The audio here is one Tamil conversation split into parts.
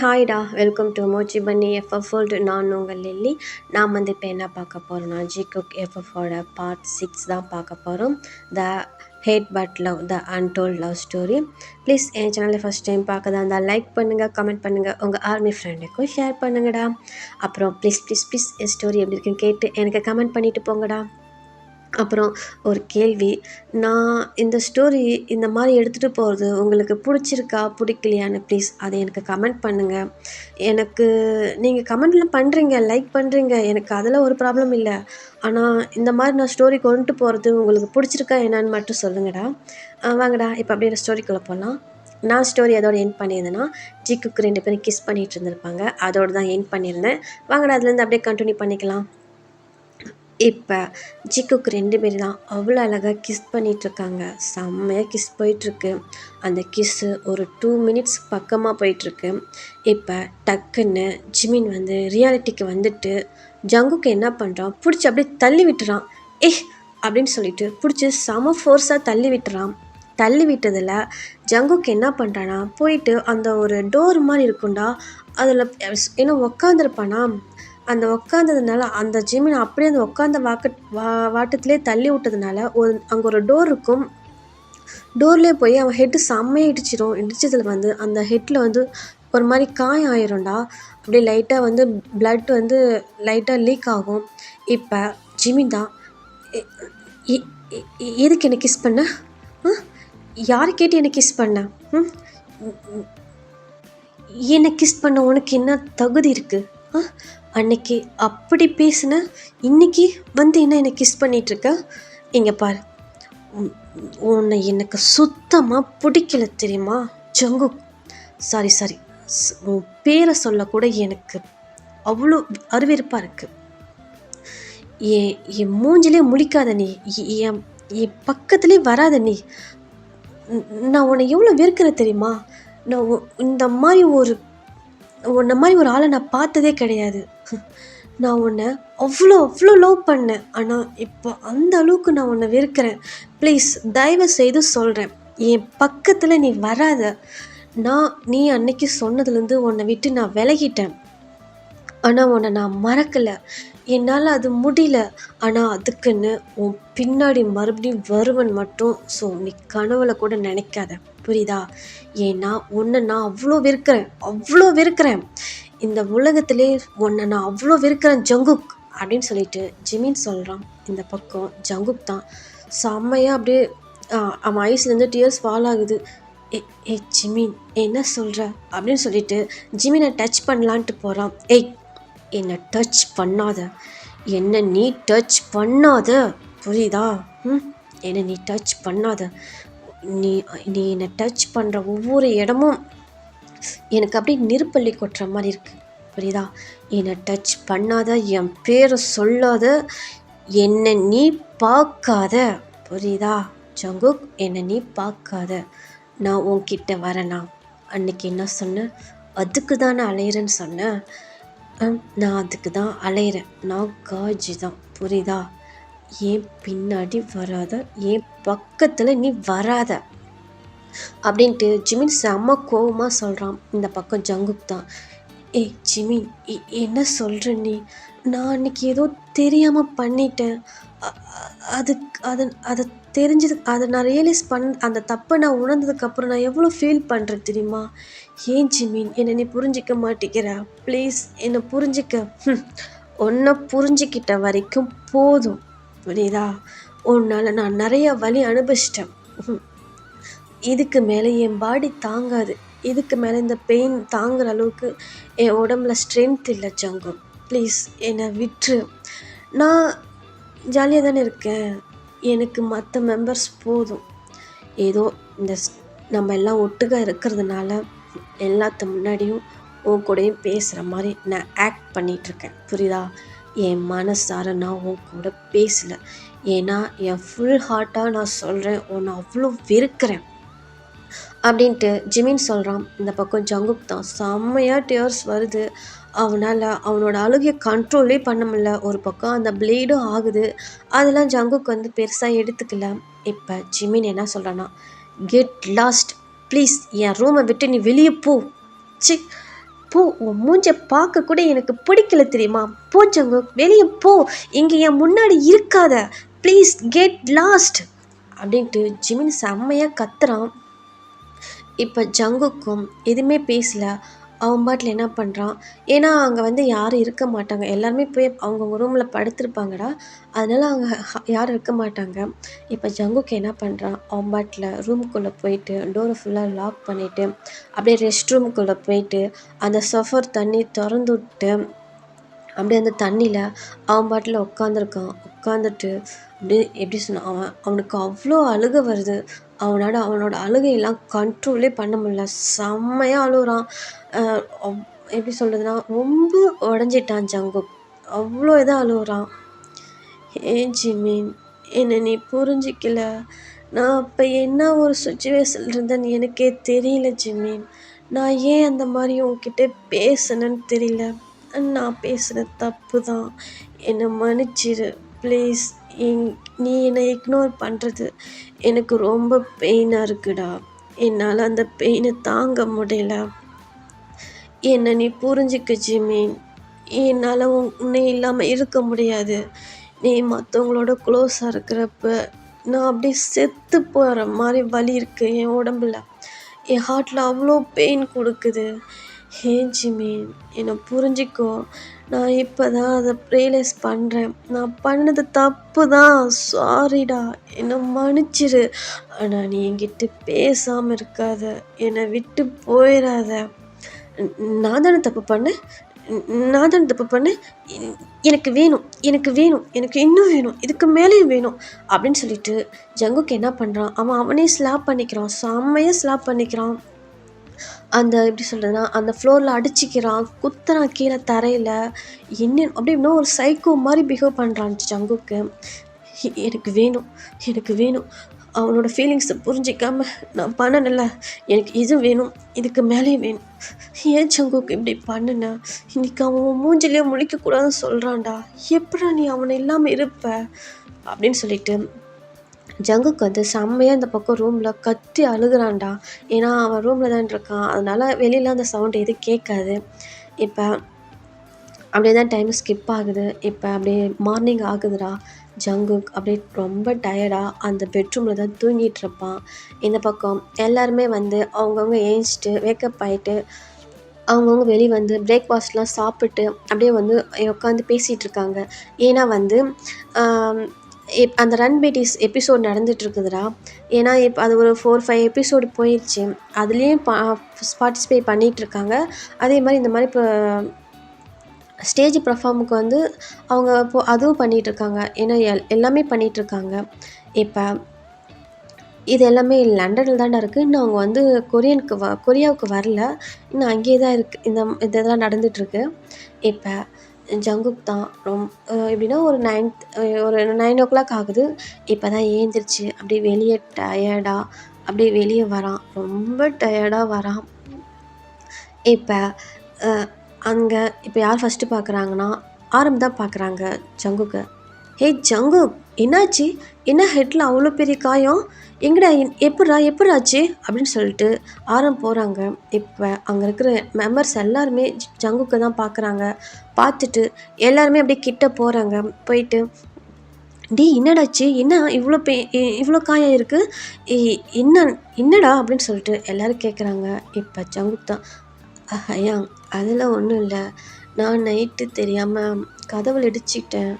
ஹாய்டா, வெல்கம் டு மோச்சி பன்னி எஃப்எஃப். நான் உங்கள் லில்லி. நாம் இப்போ என்ன பார்க்க போகிறோம்னா, ஜிகுக் எஃப்எஃபோட பார்ட் 6 தான் பார்க்க போகிறோம். The hate but love, the untold love story. Please என் சேனலை ஃபஸ்ட் டைம் பார்க்கதா இருந்தால் லைக் பண்ணுங்கள், கமெண்ட் பண்ணுங்கள், உங்கள் ஆர்மி ஃப்ரெண்டுக்கும் ஷேர் பண்ணுங்கடா. அப்புறம் please please please N story எப்படி இருக்குன்னு கேட்டு எனக்கு கமெண்ட் பண்ணிவிட்டு போங்கடா. அப்புறம் ஒரு கேள்வி, நான் இந்த ஸ்டோரி இந்த மாதிரி எடுத்துகிட்டு போகிறது உங்களுக்கு பிடிச்சிருக்கா பிடிக்கலையான்னு ப்ளீஸ் அதை எனக்கு கமெண்ட் பண்ணுங்கள். எனக்கு நீங்கள் கமெண்ட்லாம் பண்ணுறீங்க, லைக் பண்ணுறீங்க, எனக்கு அதெல்லாம் ஒரு ப்ராப்ளம் இல்லை. ஆனால் இந்த மாதிரி நான் ஸ்டோரி கொண்டு போகிறது உங்களுக்கு பிடிச்சிருக்கா என்னான்னு மட்டும் சொல்லுங்கடா. வாங்கடா இப்போ அப்படியே ஸ்டோரிக்குள்ளே போகலாம். நான் ஸ்டோரி அதோட எண்ட் பண்ணியிருந்தேன்னா, ஜிக்குக்கு 2 பேரும் கிஸ் பண்ணிகிட்டு இருந்திருப்பாங்க, அதோடு தான் எண்ட் பண்ணியிருந்தேன். வாங்கடா அதுலேருந்து அப்படியே கண்டினியூ பண்ணிக்கலாம். இப்போ ஜிக்குக்கு 2 பேர் தான் அவ்வளோ அழகாக கிஸ் பண்ணிகிட்ருக்காங்க. செம்மையாக கிஸ் போயிட்டுருக்கு. அந்த கிஸ்ஸு ஒரு 2 மினிட்ஸ் பக்கமாக போயிட்டுருக்கு. இப்போ டக்குன்னு ஜிமின் ரியாலிட்டிக்கு வந்துட்டு ஜங்குக்கு என்ன பண்ணுறான், பிடிச்சி அப்படியே தள்ளி விட்டுறான். அப்படின்னு சொல்லிட்டு பிடிச்சி செம ஃபோர்ஸாக தள்ளி விட்டுறான். தள்ளி விட்டதில் ஜங்குக்கு என்ன பண்ணுறான்னா, போயிட்டு அந்த ஒரு டோர் மாதிரி இருக்கும்டா, அதில் ஏன்னா உக்காந்துருப்பானா, அந்த உக்காந்ததுனால அந்த ஜிமின் அப்படியே அந்த உட்காந்த வாட்டத்திலே தள்ளி விட்டதுனால அங்கே ஒரு டோர் இருக்கும். டோர்லேயே போய் அவன் ஹெட்டு செம்மையாக இடிச்சிடும். இடிச்சதில் அந்த ஹெட்டில் ஒரு மாதிரி காயம் ஆயிரும்டா. அப்படியே லைட்டாக பிளட் லைட்டாக லீக் ஆகும். இப்போ ஜிமின் தான், எதுக்கு என்னை கிஸ் பண்ண, யாரை கேட்டு என்னை கிஸ் பண்ண, என்னை கிஸ் பண்ண உனக்கு என்ன தகுதி இருக்குது, அன்னைக்கு அப்படி பேசுன, இன்னைக்கு என்ன கிஸ் பண்ணிகிட்ருக்க, இங்கே பாரு, உன்னை எனக்கு சுத்தமாக பிடிக்கல தெரியுமா ஜங்கு. சாரி உன் பேரை சொல்லக்கூட எனக்கு அவ்வளோ அருவருப்பாக இருக்குது. என் மூஞ்சிலே முழிக்காத நீ, என் பக்கத்துலேயே வராத நீ. நான் உன்னை எவ்வளோ வெறுக்கிற தெரியுமா. நான் உன்னை மாதிரி ஒரு ஆளை நான் பார்த்ததே கிடையாது. நான் உன்னை அவ்வளோ லவ் பண்ணேன். ஆனால் இப்போ அந்த அளவுக்கு நான் உன்னை வெறுக்கிறேன். ப்ளீஸ் தயவு செய்து சொல்கிறேன், என் பக்கத்தில் நீ வராத. நீ அன்னைக்கு சொன்னதுலேருந்து உன்னை விட்டு நான் விலகிட்டேன். ஆனால் உன்னை நான் மறக்கலை, என்னால் அது முடியல. ஆனால் அதுக்குன்னு உன் பின்னாடி மறுபடியும் வருவன் மட்டும். ஸோ நீ கனவுல கூட நினைக்காத, புரியுதா. ஏன்னா உன்னை நான் அவ்வளோ வெறுக்கிறேன். இந்த உலகத்திலே உன்னை நான் அவ்வளோ வெறுக்கிறேன் ஜங்குக் அப்படின்னு சொல்லிட்டு ஜிமின் சொல்கிறான். இந்த பக்கம் ஜங்குக் தான் செம்மையாக அப்படியே அவன் ஐஸ்லேருந்து டியர்ஸ் ஃபால் ஆகுது. ஜிமின் என்ன சொல்கிற அப்படின்னு சொல்லிட்டு ஜிமினை டச் பண்ணலான்ட்டு போகிறான். என்னை டச் பண்ணாத, என்னை நீ டச் பண்ணாத, புரியுதா. என்னை நீ டச் பண்ணாத. நீ என்னை டச் பண்ணுற ஒவ்வொரு இடமும் எனக்கு அப்படியே நெருப்பள்ளி கொட்டுற மாதிரி இருக்குது, புரியுதா. என்னை டச் பண்ணாத, என் பேரை சொல்லாத, என்னை நீ பார்க்காத, புரியுதா ஜங்குக். என்னை நீ பார்க்காத. நான் உன்கிட்ட வரேனா, அன்னைக்கு என்ன சொன்னேன், அதுக்கு தானே அலையிறேன்னு சொன்னேன். நான் அதுக்கு தான் அலையிறேன். நான் காஜி தான், புரியுதா. ஏன் பின்னாடி வராத, ஏன் பக்கத்தில் நீ வராத அப்படின்ட்டு ஜிமின் செம்ம கோவமாக சொல்கிறான். இந்த பக்கம் ஜங்குக் தான், ஜிமின் என்ன சொல்கிற நீ, நான் அன்றைக்கி ஏதோ தெரியாமல் பண்ணிட்டேன். அதை தெரிஞ்சது, அதை நான் ரியலைஸ் அந்த தப்பை நான் உணர்ந்ததுக்கப்புறம் நான் எவ்வளோ ஃபீல் பண்ணுறேன் தெரியுமா. ஏன் ஜிமின் என்னை நீ புரிஞ்சிக்க மாட்டேங்கிற, ப்ளீஸ் என்னை புரிஞ்சிக்க. உன்னை புரிஞ்சிக்கிட்ட வரைக்கும் போதும், புரியுதா. உன்னால் நான் நிறைய வலி அனுபவிச்சிட்டேன். இதுக்கு மேலே என் பாடி தாங்காது. இதுக்கு மேலே இந்த பெயின் தாங்குற அளவுக்கு என் உடம்புல ஸ்ட்ரென்த் இல்லை ஜங்கு. ப்ளீஸ் என்னை விட்டுரு. நான் ஜாலியாக தானே இருக்கேன், எனக்கு மற்ற மெம்பர்ஸ் போதும். ஏதோ இந்த நம்ம எல்லாம் ஒட்டுக்காக இருக்கிறதுனால எல்லாத்த முன்னாடியும் உன் கூடயும் பேசுகிற மாதிரி நான் ஆக்ட் பண்ணிகிட்ருக்கேன், புரியுதா. என் மனசார நான் உன் கூட பேசலை. ஏன்னா என் ஃபுல் ஹார்ட்டாக நான் சொல்கிறேன், உன்னை அவ்வளோ வெறுக்கிறேன் அப்படின்ட்டு ஜிமின் சொல்கிறான். இந்த பக்கம் ஜங்குக் தான் செம்மையாக டியர்ஸ் வருது. அவனோட அழுகையை கண்ட்ரோலே பண்ண முடியல. ஒரு பக்கம் அந்த ப்ளீடும் ஆகுது. அதெல்லாம் ஜங்குக் பெருசாக எடுத்துக்கல. இப்போ ஜிமின் என்ன சொல்கிறான்னா, கெட் லாஸ்ட் ப்ளீஸ், என் ரூமை விட்டு நீ வெளியே போ. போ, உன் மூஞ்ச பார்க்க கூட எனக்கு பிடிக்கல தெரியுமா? போ ஜங்குக், வெளியே போ, இங்கே என் முன்னாடி இருக்காத, ப்ளீஸ் கெட் லாஸ்ட் அப்படின்ட்டு ஜிமின் செம்மையாக கத்துறான். இப்போ ஜங்குக்கும் எதுவுமே பேசல. அவன் பாட்டில் என்ன பண்ணுறான், ஏன்னா அங்கே வந்து யாரும் இருக்க மாட்டாங்க, எல்லாருமே போய் அவங்கவுங்க ரூமில் படுத்திருப்பாங்கடா, அதனால அங்கே யாரும் இருக்க மாட்டாங்க. இப்போ ஜங்குக்கு என்ன பண்ணுறான், அவன் பாட்டில் ரூமுக்குள்ளே போயிட்டு டோரை ஃபுல்லாக லாக் பண்ணிவிட்டு அப்படியே ரெஸ்ட் ரூமுக்குள்ளே போயிட்டு அந்த சஃபர் தண்ணி திறந்து விட்டு அப்படியே அந்த தண்ணியில் அவன் பாட்டில் உட்காந்துருக்கான். உட்காந்துட்டு அப்படியே எப்படி சொன்னான், அவனுக்கு அவ்வளோ அழுகை வருது. அவனோட அழுகையெல்லாம் கண்ட்ரோலே பண்ண முடியல. செம்மையாக அழுகுறான். எப்படி சொல்கிறதுனா, ரொம்ப உடஞ்சிட்டான் ஜங்குக். அவ்வளோ இதாக அழுகுறான். ஏன் ஜிமின், என்னை நீ புரிஞ்சிக்கல. நான் அப்போ என்ன ஒரு சுச்சுவேஷனில் இருந்தேன்னு எனக்கே தெரியல ஜிமின். நான் ஏன் அந்த மாதிரி உன்கிட்ட பேசுனேன்னு தெரியல. நான் பேசுகிறது தப்பு தான், என்னை மன்னிச்சிரு ப்ளீஸ். நீ என்னை இக்னோர் பண்ணுறது எனக்கு ரொம்ப பெயினாக இருக்குடா. என்னால் அந்த பெயினை தாங்க முடியல. என்னை நீ புரிஞ்சிக்க ஜிமின். என்னால் உன்னை இல்லாமல் இருக்க முடியாது. நீ மற்றவங்களோட க்ளோஸாக இருக்கிறப்ப நான் அப்படியே செத்து போகிற மாதிரி வலி இருக்குது என் உடம்புல. என் ஹார்ட்டில் அவ்வளோ பெயின் கொடுக்குது. ஹே ஜிமின், என்னை புரிஞ்சிக்கோ. நான் இப்போ தான் அதை ரியலைஸ் பண்ணுறேன். நான் பண்ணது தப்பு தான், சாரிடா, என்னை மன்னிச்சிரு. ஆனால் நீ என்கிட்ட பேசாமல் இருக்காத, என்னை விட்டு போயிடாத. நான் தானே தப்பு பண்ணேன், எனக்கு வேணும், எனக்கு இன்னும் வேணும், இதுக்கு மேலேயும் வேணும் அப்படின்னு சொல்லிட்டு ஜங்குக்கு என்ன பண்ணுறான், அவனே ஸ்லாப் பண்ணிக்கிறான், செம்மையாக ஸ்லாப் பண்ணிக்கிறான். அந்த எப்படி சொல்கிறதுனா, அந்த ஃப்ளோரில் அடிச்சிக்கிறான், குத்துறான் கீழே தரையில். அப்படியே இன்னும் ஒரு சைக்கோ மாதிரி பிஹேவ் பண்ணுறான் ஜங்குக்கு. எனக்கு வேணும். அவனோட ஃபீலிங்ஸை புரிஞ்சிக்காம நான் பண்ணனில்ல, எனக்கு இது வேணும், இதுக்கு மேலேயும் வேணும். ஏன் ஜங்குக்கு இப்படி பண்ணுன? இன்னைக்கு அவன் மூஞ்சிலே முழிக்கக்கூடாதுன்னு சொல்கிறான்டா. எப்படா நீ அவனை இல்லாமல் இருப்ப அப்படின்னு சொல்லிட்டு ஜங்குக்கு வந்து செம்மையாக இந்த பக்கம் ரூமில் கத்தி அழுகுறான்டா. ஏன்னா அவன் ரூமில் தான் இருக்கான், அதனால் வெளியில் அந்த சவுண்ட் எதுவும் கேட்காது. இப்போ அப்படியே தான் டைம் ஸ்கிப் ஆகுது. இப்போ அப்படியே மார்னிங் ஆகுதுடா. ஜங்குக் அப்படியே ரொம்ப டயர்டாக அந்த பெட்ரூமில் தான் தூங்கிட்டு இருப்பான். இந்த பக்கம் எல்லாருமே வந்து அவங்கவுங்க ஏஞ்சிட்டு வேக்கப் ஆகிட்டு அவங்கவுங்க வெளியே வந்து பிரேக்ஃபாஸ்ட்லாம் சாப்பிட்டு அப்படியே வந்து உட்காந்து பேசிகிட்டு இருக்காங்க. ஏன்னா வந்து அந்த ரன் பேட்டிஸ் எபிசோட் நடந்துகிட்ருக்குதுடா. ஏன்னா இப்போ அது ஒரு 4-5 எபிசோடு போயிடுச்சு. அதுலேயும் பார்ட்டிசிபேட் பண்ணிகிட்ருக்காங்க. அதே மாதிரி இந்த மாதிரி இப்போ ஸ்டேஜ் பர்ஃபார்முக்கு வந்து அவங்க அதுவும் பண்ணிகிட்ருக்காங்க. ஏன்னா எல்லாமே பண்ணிகிட்ருக்காங்க. இப்போ இது எல்லாமே லண்டனில் தான்டா இருக்குது. இன்னும் அவங்க வந்து கொரியாவுக்கு வரல, இன்னும் அங்கேயே தான் இருக்குது. இதெல்லாம் நடந்துகிட்ருக்கு. இப்போ ஜங்குக் தான் எப்படின்னா ஒரு 9 o'clock ஆகுது. இப்போ தான் ஏந்திரிச்சு அப்படியே வெளியே டயர்டாக அப்படியே வெளியே வரான். ரொம்ப டயர்டாக வரான். இப்போ அங்கே இப்போ யார் ஃபஸ்ட்டு பார்க்குறாங்கன்னா ஆரம் தான் பார்க்குறாங்க ஜங்குக்கு. ஹே ஜங்குக், என்னாச்சு? என்ன ஹெட்டில் அவ்வளோ பெரிய காயம்? எங்கடா எப்படாச்சு அப்படின்னு சொல்லிட்டு ஆரம் போகிறாங்க. இப்போ அங்கே இருக்கிற மெம்பர்ஸ் எல்லாருமே ஜங்குக்கு தான் பார்க்குறாங்க. பார்த்துட்டு எல்லாருமே அப்படியே கிட்ட போகிறாங்க. போயிட்டு என்னடாச்சு, என்ன இவ்வளோ காயம் இருக்குது, என்னடா அப்படின்னு சொல்லிட்டு எல்லோரும் கேட்குறாங்க. இப்போ ஜங்குக் தான், ஐயா அதெல்லாம் ஒன்றும் இல்லை, நான் நைட்டு தெரியாமல் கதவுல இடிச்சிக்கிட்டேன்,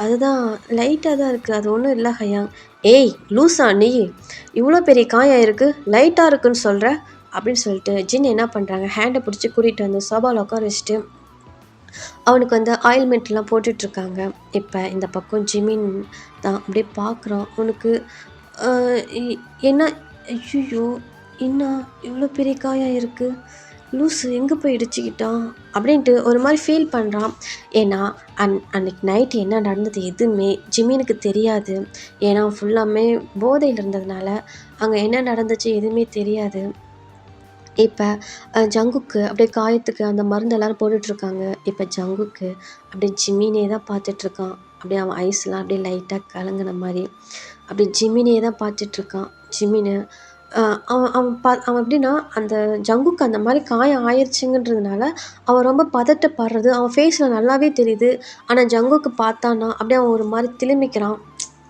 அதுதான் லைட்டாக தான் இருக்குது, அது ஒன்றும் இல்லை ஹயாங். ஏய் லூசா நீ, இவ்வளோ பெரிய காயம் இருக்குது லைட்டாக இருக்குன்னு சொல்கிற அப்படின்னு சொல்லிட்டு ஜின் என்ன பண்ணுறாங்க, ஹேண்டை பிடிச்சி கூட்டிகிட்டு வந்து சோபாவில் உட்கார வச்சுட்டு அவனுக்கு வந்து ஆயில்மெண்ட்லாம் போட்டுட்ருக்காங்க. இப்போ இந்த பக்கம் ஜிமின் தான் அப்படியே பார்க்குறான். அவனுக்கு என்ன, ஐயோ என்ன இவ்வளோ பெரிய காயம் இருக்குது, லூஸு எங்கே போய் இடிச்சிக்கிட்டான் அப்படின்ட்டு ஒரு மாதிரி ஃபீல் பண்ணுறான். ஏன்னா அன்னைக்கு நைட்டு என்ன நடந்தது எதுவுமே ஜிமினுக்கு தெரியாது. ஏன்னா ஃபுல்லாமே போதையில் இருந்ததுனால அங்கே என்ன நடந்துச்சு எதுவுமே தெரியாது. இப்போ ஜங்குக்கு அப்படியே காயத்துக்கு அந்த மருந்து எல்லோரும் போட்டுட்ருக்காங்க. இப்போ ஜங்குக்கு அப்படியே ஜிமினே தான் பார்த்துட்ருக்கான். அப்படியே அவன் ஐஸ்லாம் அப்படியே லைட்டாக கலங்கின மாதிரி அப்படியே ஜிமினே தான் பார்த்துட்ருக்கான். ஜிமினை அவன் எப்படின்னா, அந்த ஜங்குக்கு அந்த மாரி காயம் ஆயிருச்சுங்கன்றதுனால, அவன் ரொம்ப பதட்டப்படுறது அவன் ஃபேஸ்ல நல்லாவே தெரியுது. ஆனா ஜங்குக்கு பார்த்தான்னா, அப்படியே அவன் ஒரு மாரி திழுமிக்கிறான்.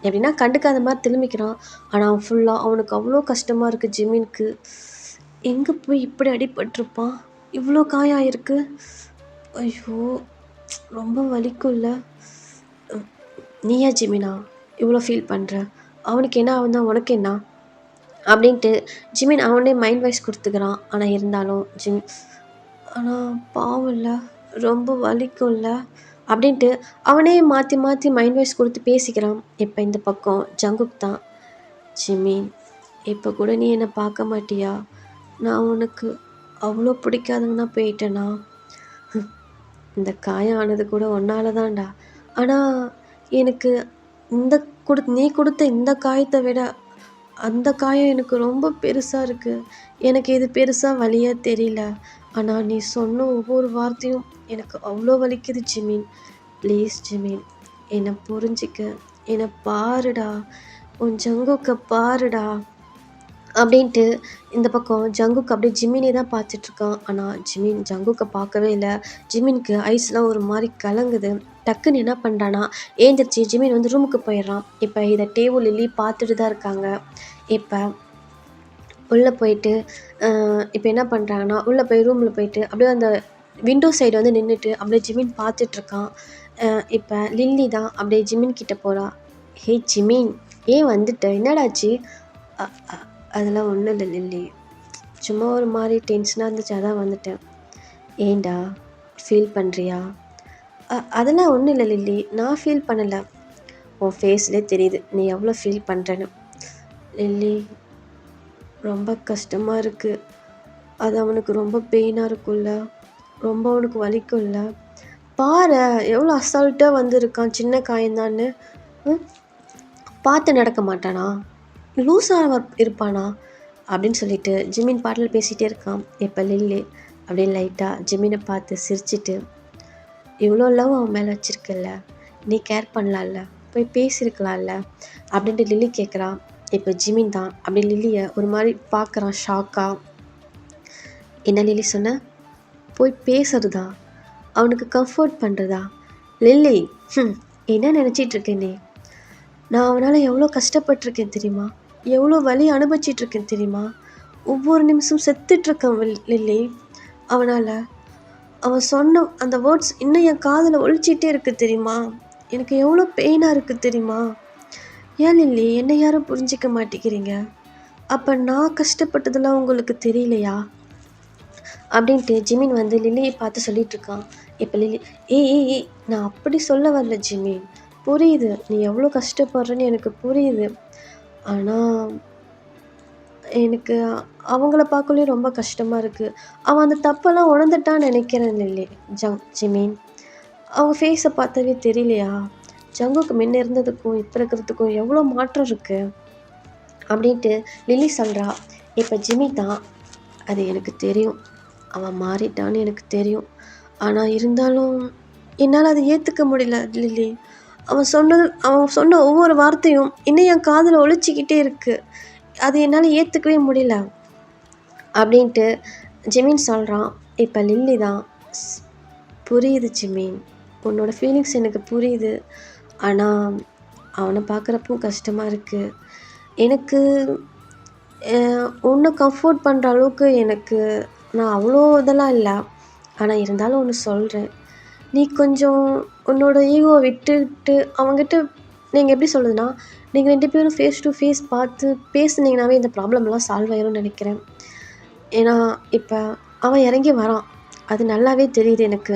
எப்படின்னா கண்டுக்காத மாரி திழுமிக்கிறான். ஆனா அவன் ஃபுல்லா அவனுக்கு அவ்ளோ கஷ்டமா இருக்கு ஜிமின்க்கு. எங்க போய் இப்படி அடிபட்டுருப்பான்? இவ்ளோ காயம் ஆயிருக்கு. ஐயோ! ரொம்ப வலிக்கும்ல. நீயா ஜிமினா? இவ்ளோ ஃபீல் பண்ற? அவனுக்கு என்ன ஆவுன்னா உனக்கு என்ன? அப்படின்ட்டு ஜிமின் அவனே மைண்ட் வாய்ஸ் குடுத்துக்கிறான். ஆனா இருந்தாலும் ஆனா பாவம்ல, ரொம்ப வலிக்கும்ல அப்படின்ட்டு அவனே மாத்தி மாத்தி மைண்ட் வாய்ஸ் குடுத்து பேசிக்கிறான். இப்ப இந்த பக்கம் ஜங்குக் தான், "ஜிமின், இப்ப கூட நீ என்ன பார்க்க மாட்டியா? நான் உனக்கு அவ்ளோ பிடிக்காதவனா போயிட்டேனா? இந்த காயம் ஆனது கூட உன்னால தான்டா. ஆனா எனக்கு இந்த நீ குடுத்த இந்த காயத்த விட அந்த காயம் எனக்கு ரொம்ப பெருசா இருக்கு. எனக்கு இது பெருசா வலியா தெரியல. ஆனா நீ சொன்ன ஒவ்வொரு வார்த்தையும் எனக்கு அவ்ளோ வலிக்குது ஜிமின். ப்ளீஸ் ஜிமின், என்ன புரிஞ்சுக்க. என்ன பாருடா. உன் ஜங்குக்க பாருடா." அப்படின்ட்டு இந்த பக்கம் ஜங்குக் அப்படியே ஜிமினே தான் பார்த்துட்ருக்கான். ஆனா ஜிமின் ஜங்குக்க பார்க்கவே இல்ல. ஜிமினுக்கு ஐஸ்லாம் ஒரு மாரி கலங்குது. டக்குன்னு என்ன பண்றான்னா, ஏந்திரிச்சு ஜிமின் வந்து ரூமுக்கு போயிடுறான். இப்ப இத டேவு, லில்லி பார்த்துட்டு தான் இருக்காங்க. இப்ப உள்ள போயிட்டு இப்ப என்ன பண்றாங்கன்னா, உள்ள போய் ரூம்ல போயிட்டு அப்படியே அந்த விண்டோ சைடு வந்து நின்னுட்டு அப்படியே ஜிமின் பார்த்துட்ருக்கான். இப்ப லில்லி தான் அப்படியே ஜிமின் கிட்ட போறா. "ஹே ஜிமின், ஏன் வந்துட்ட? என்னடா ஆச்சு?" "அ அ அதெல்லாம் ஒண்ணும் இல்ல லில்லி. சும்மா ஒரு மாரி டென்ஷனா இருந்துச்சு, அதான் வந்துட்டேன்." "ஏன்டா? ஃபீல் பண்றியா?" அதெல்லாம் ஒண்ணும் இல்ல லில்லி. நான் ஃபீல் பண்ணல. உன் ஃபேஸ்லயே தெரியுது நீ எவ்வளோ ஃபீல் பண்றேன்னு." "லில்லி, ரொம்ப கஷ்டமா இருக்கு. அது அவனுக்கு ரொம்ப பெயினா இருக்கும்ல. ரொம்ப அவனுக்கு வலிக்கும்ல. பாரேன் எவ்வளோ அசால்ட்டா வந்திருக்கான் சின்ன காயந்தான்னு. ம். பார்த்து நடக்க மாட்டானா? லூஸா இருப்பானா?" அப்படின்னு சொல்லிட்டு ஜிமின் பாட்டுல பேசிட்டே இருக்கான். இப்ப லில்லி அப்படியே லைட்டா ஜிமினை பார்த்து சிரிச்சுட்டு, "இவ்வளோ லவ் அவன் மேல வச்சிருக்கல்ல, நீ கேர் பண்ணலாம்ல, போய் பேசியிருக்கலாம்ல." அப்படின்ட்டு லில்லி கேட்குறா. இப்ப ஜிமின் தான் அப்படியே லில்லிய ஒரு மாரி பார்க்குறான் ஷாக்கா. "என்ன லில்லி சொன்ன? போய் பேசுறதா? அவனுக்கு கம்ஃபர்ட் பண்றதா? லில்லி, என்ன நினைச்சிட்டு இருக்க நீ? நான் அவனால எவ்வளோ கஷ்டப்பட்டுருக்கேன் தெரியுமா? எவ்வளோ வலி அனுபவிச்சிட்ருக்கேன் தெரியுமா? ஒவ்வொரு நிமிஷம் செத்துட்ருக்கேன் லில்லி அவனால. அவன் சொன்ன அந்த வேர்ட்ஸ் இன்னும் என் காதுல ஒலிச்சிட்டே இருக்கு தெரியுமா? எனக்கு எவ்வளோ பெயினா இருக்கு தெரியுமா? ஏன் லில்லி என்னை யாரும் புரிஞ்சிக்க மாட்டேங்கிறீங்க? அப்ப நான் கஷ்டப்பட்டதெல்லாம் உங்களுக்கு தெரியலையா?" அப்படின்ட்டு ஜிமின் வந்து லில்லியை பார்த்து சொல்லிட்டுருக்கான். இப்ப லில்லி, "ஏய் ஏய் ஏய், நான் அப்படி சொல்ல வரல ஜிமின். புரியுது. நீ எவ்வளோ கஷ்டப்படுறன்னு எனக்கு புரியுது. ஆனா எனக்கு அவங்கள பார்க்கலயே ரொம்ப கஷ்டமா இருக்கு. அவன் அந்த தப்பெல்லாம் உணர்ந்துட்டான்னு நினைக்கிறேன் லில்லி." ஜிமின், அவங்க ஃபேஸை பார்த்தாவே தெரியலையா? ஜங்குக்கு முன்ன இருந்ததுக்கும் இப்ப இருக்கிறதுக்கும் எவ்வளோ மாற்றம் இருக்கு அப்படின்ட்டு லில்லி சொல்றா. இப்ப ஜிம்மி தான், "அது எனக்கு தெரியும். அவன் மாறிட்டான்னு எனக்கு தெரியும். ஆனா இருந்தாலும் என்னால அத ஏத்துக்க முடியல லில்லி. அவன் சொன்ன ஒவ்வொரு வார்த்தையும் இன்னும் என் காதுல ஒலிச்சுக்கிட்டே இருக்கு. அது என்னால ஏத்துக்கவே முடியல." அப்படின்ட்டு ஜிமின் சொல்றான். இப்ப லில்லி தான், "ஸ் புரியுது ஜிமின். உன்னோட ஃபீலிங்ஸ் எனக்கு புரியுது. ஆனா அவனை பார்க்குறப்போ கஷ்டமா இருக்கு. எனக்கு உன்னை கம்ஃபோர்ட் பண்ற அளவுக்கு எனக்கு நான் அவ்வளோ இதெல்லாம் இல்ல. ஆனா இருந்தாலும் ஒண்ணு சொல்றேன். நீ கொஞ்சம் உன்னோட ஈகோவ விட்டுட்டு அவன்கிட்ட நீங்க எப்படி சொல்றதுன்னா, நீங்க 2 பேரும் ஃபேஸ் டூ ஃபேஸ் பார்த்து பேசுனீங்கனாவே இந்த ப்ராப்ளம்லாம் சால்வ் ஆயிரும்னு நெனைக்கிறேன். ஏன்னா, இப்ப அவன் இறங்கி வரான். அது நல்லாவே தெரியுது எனக்கு.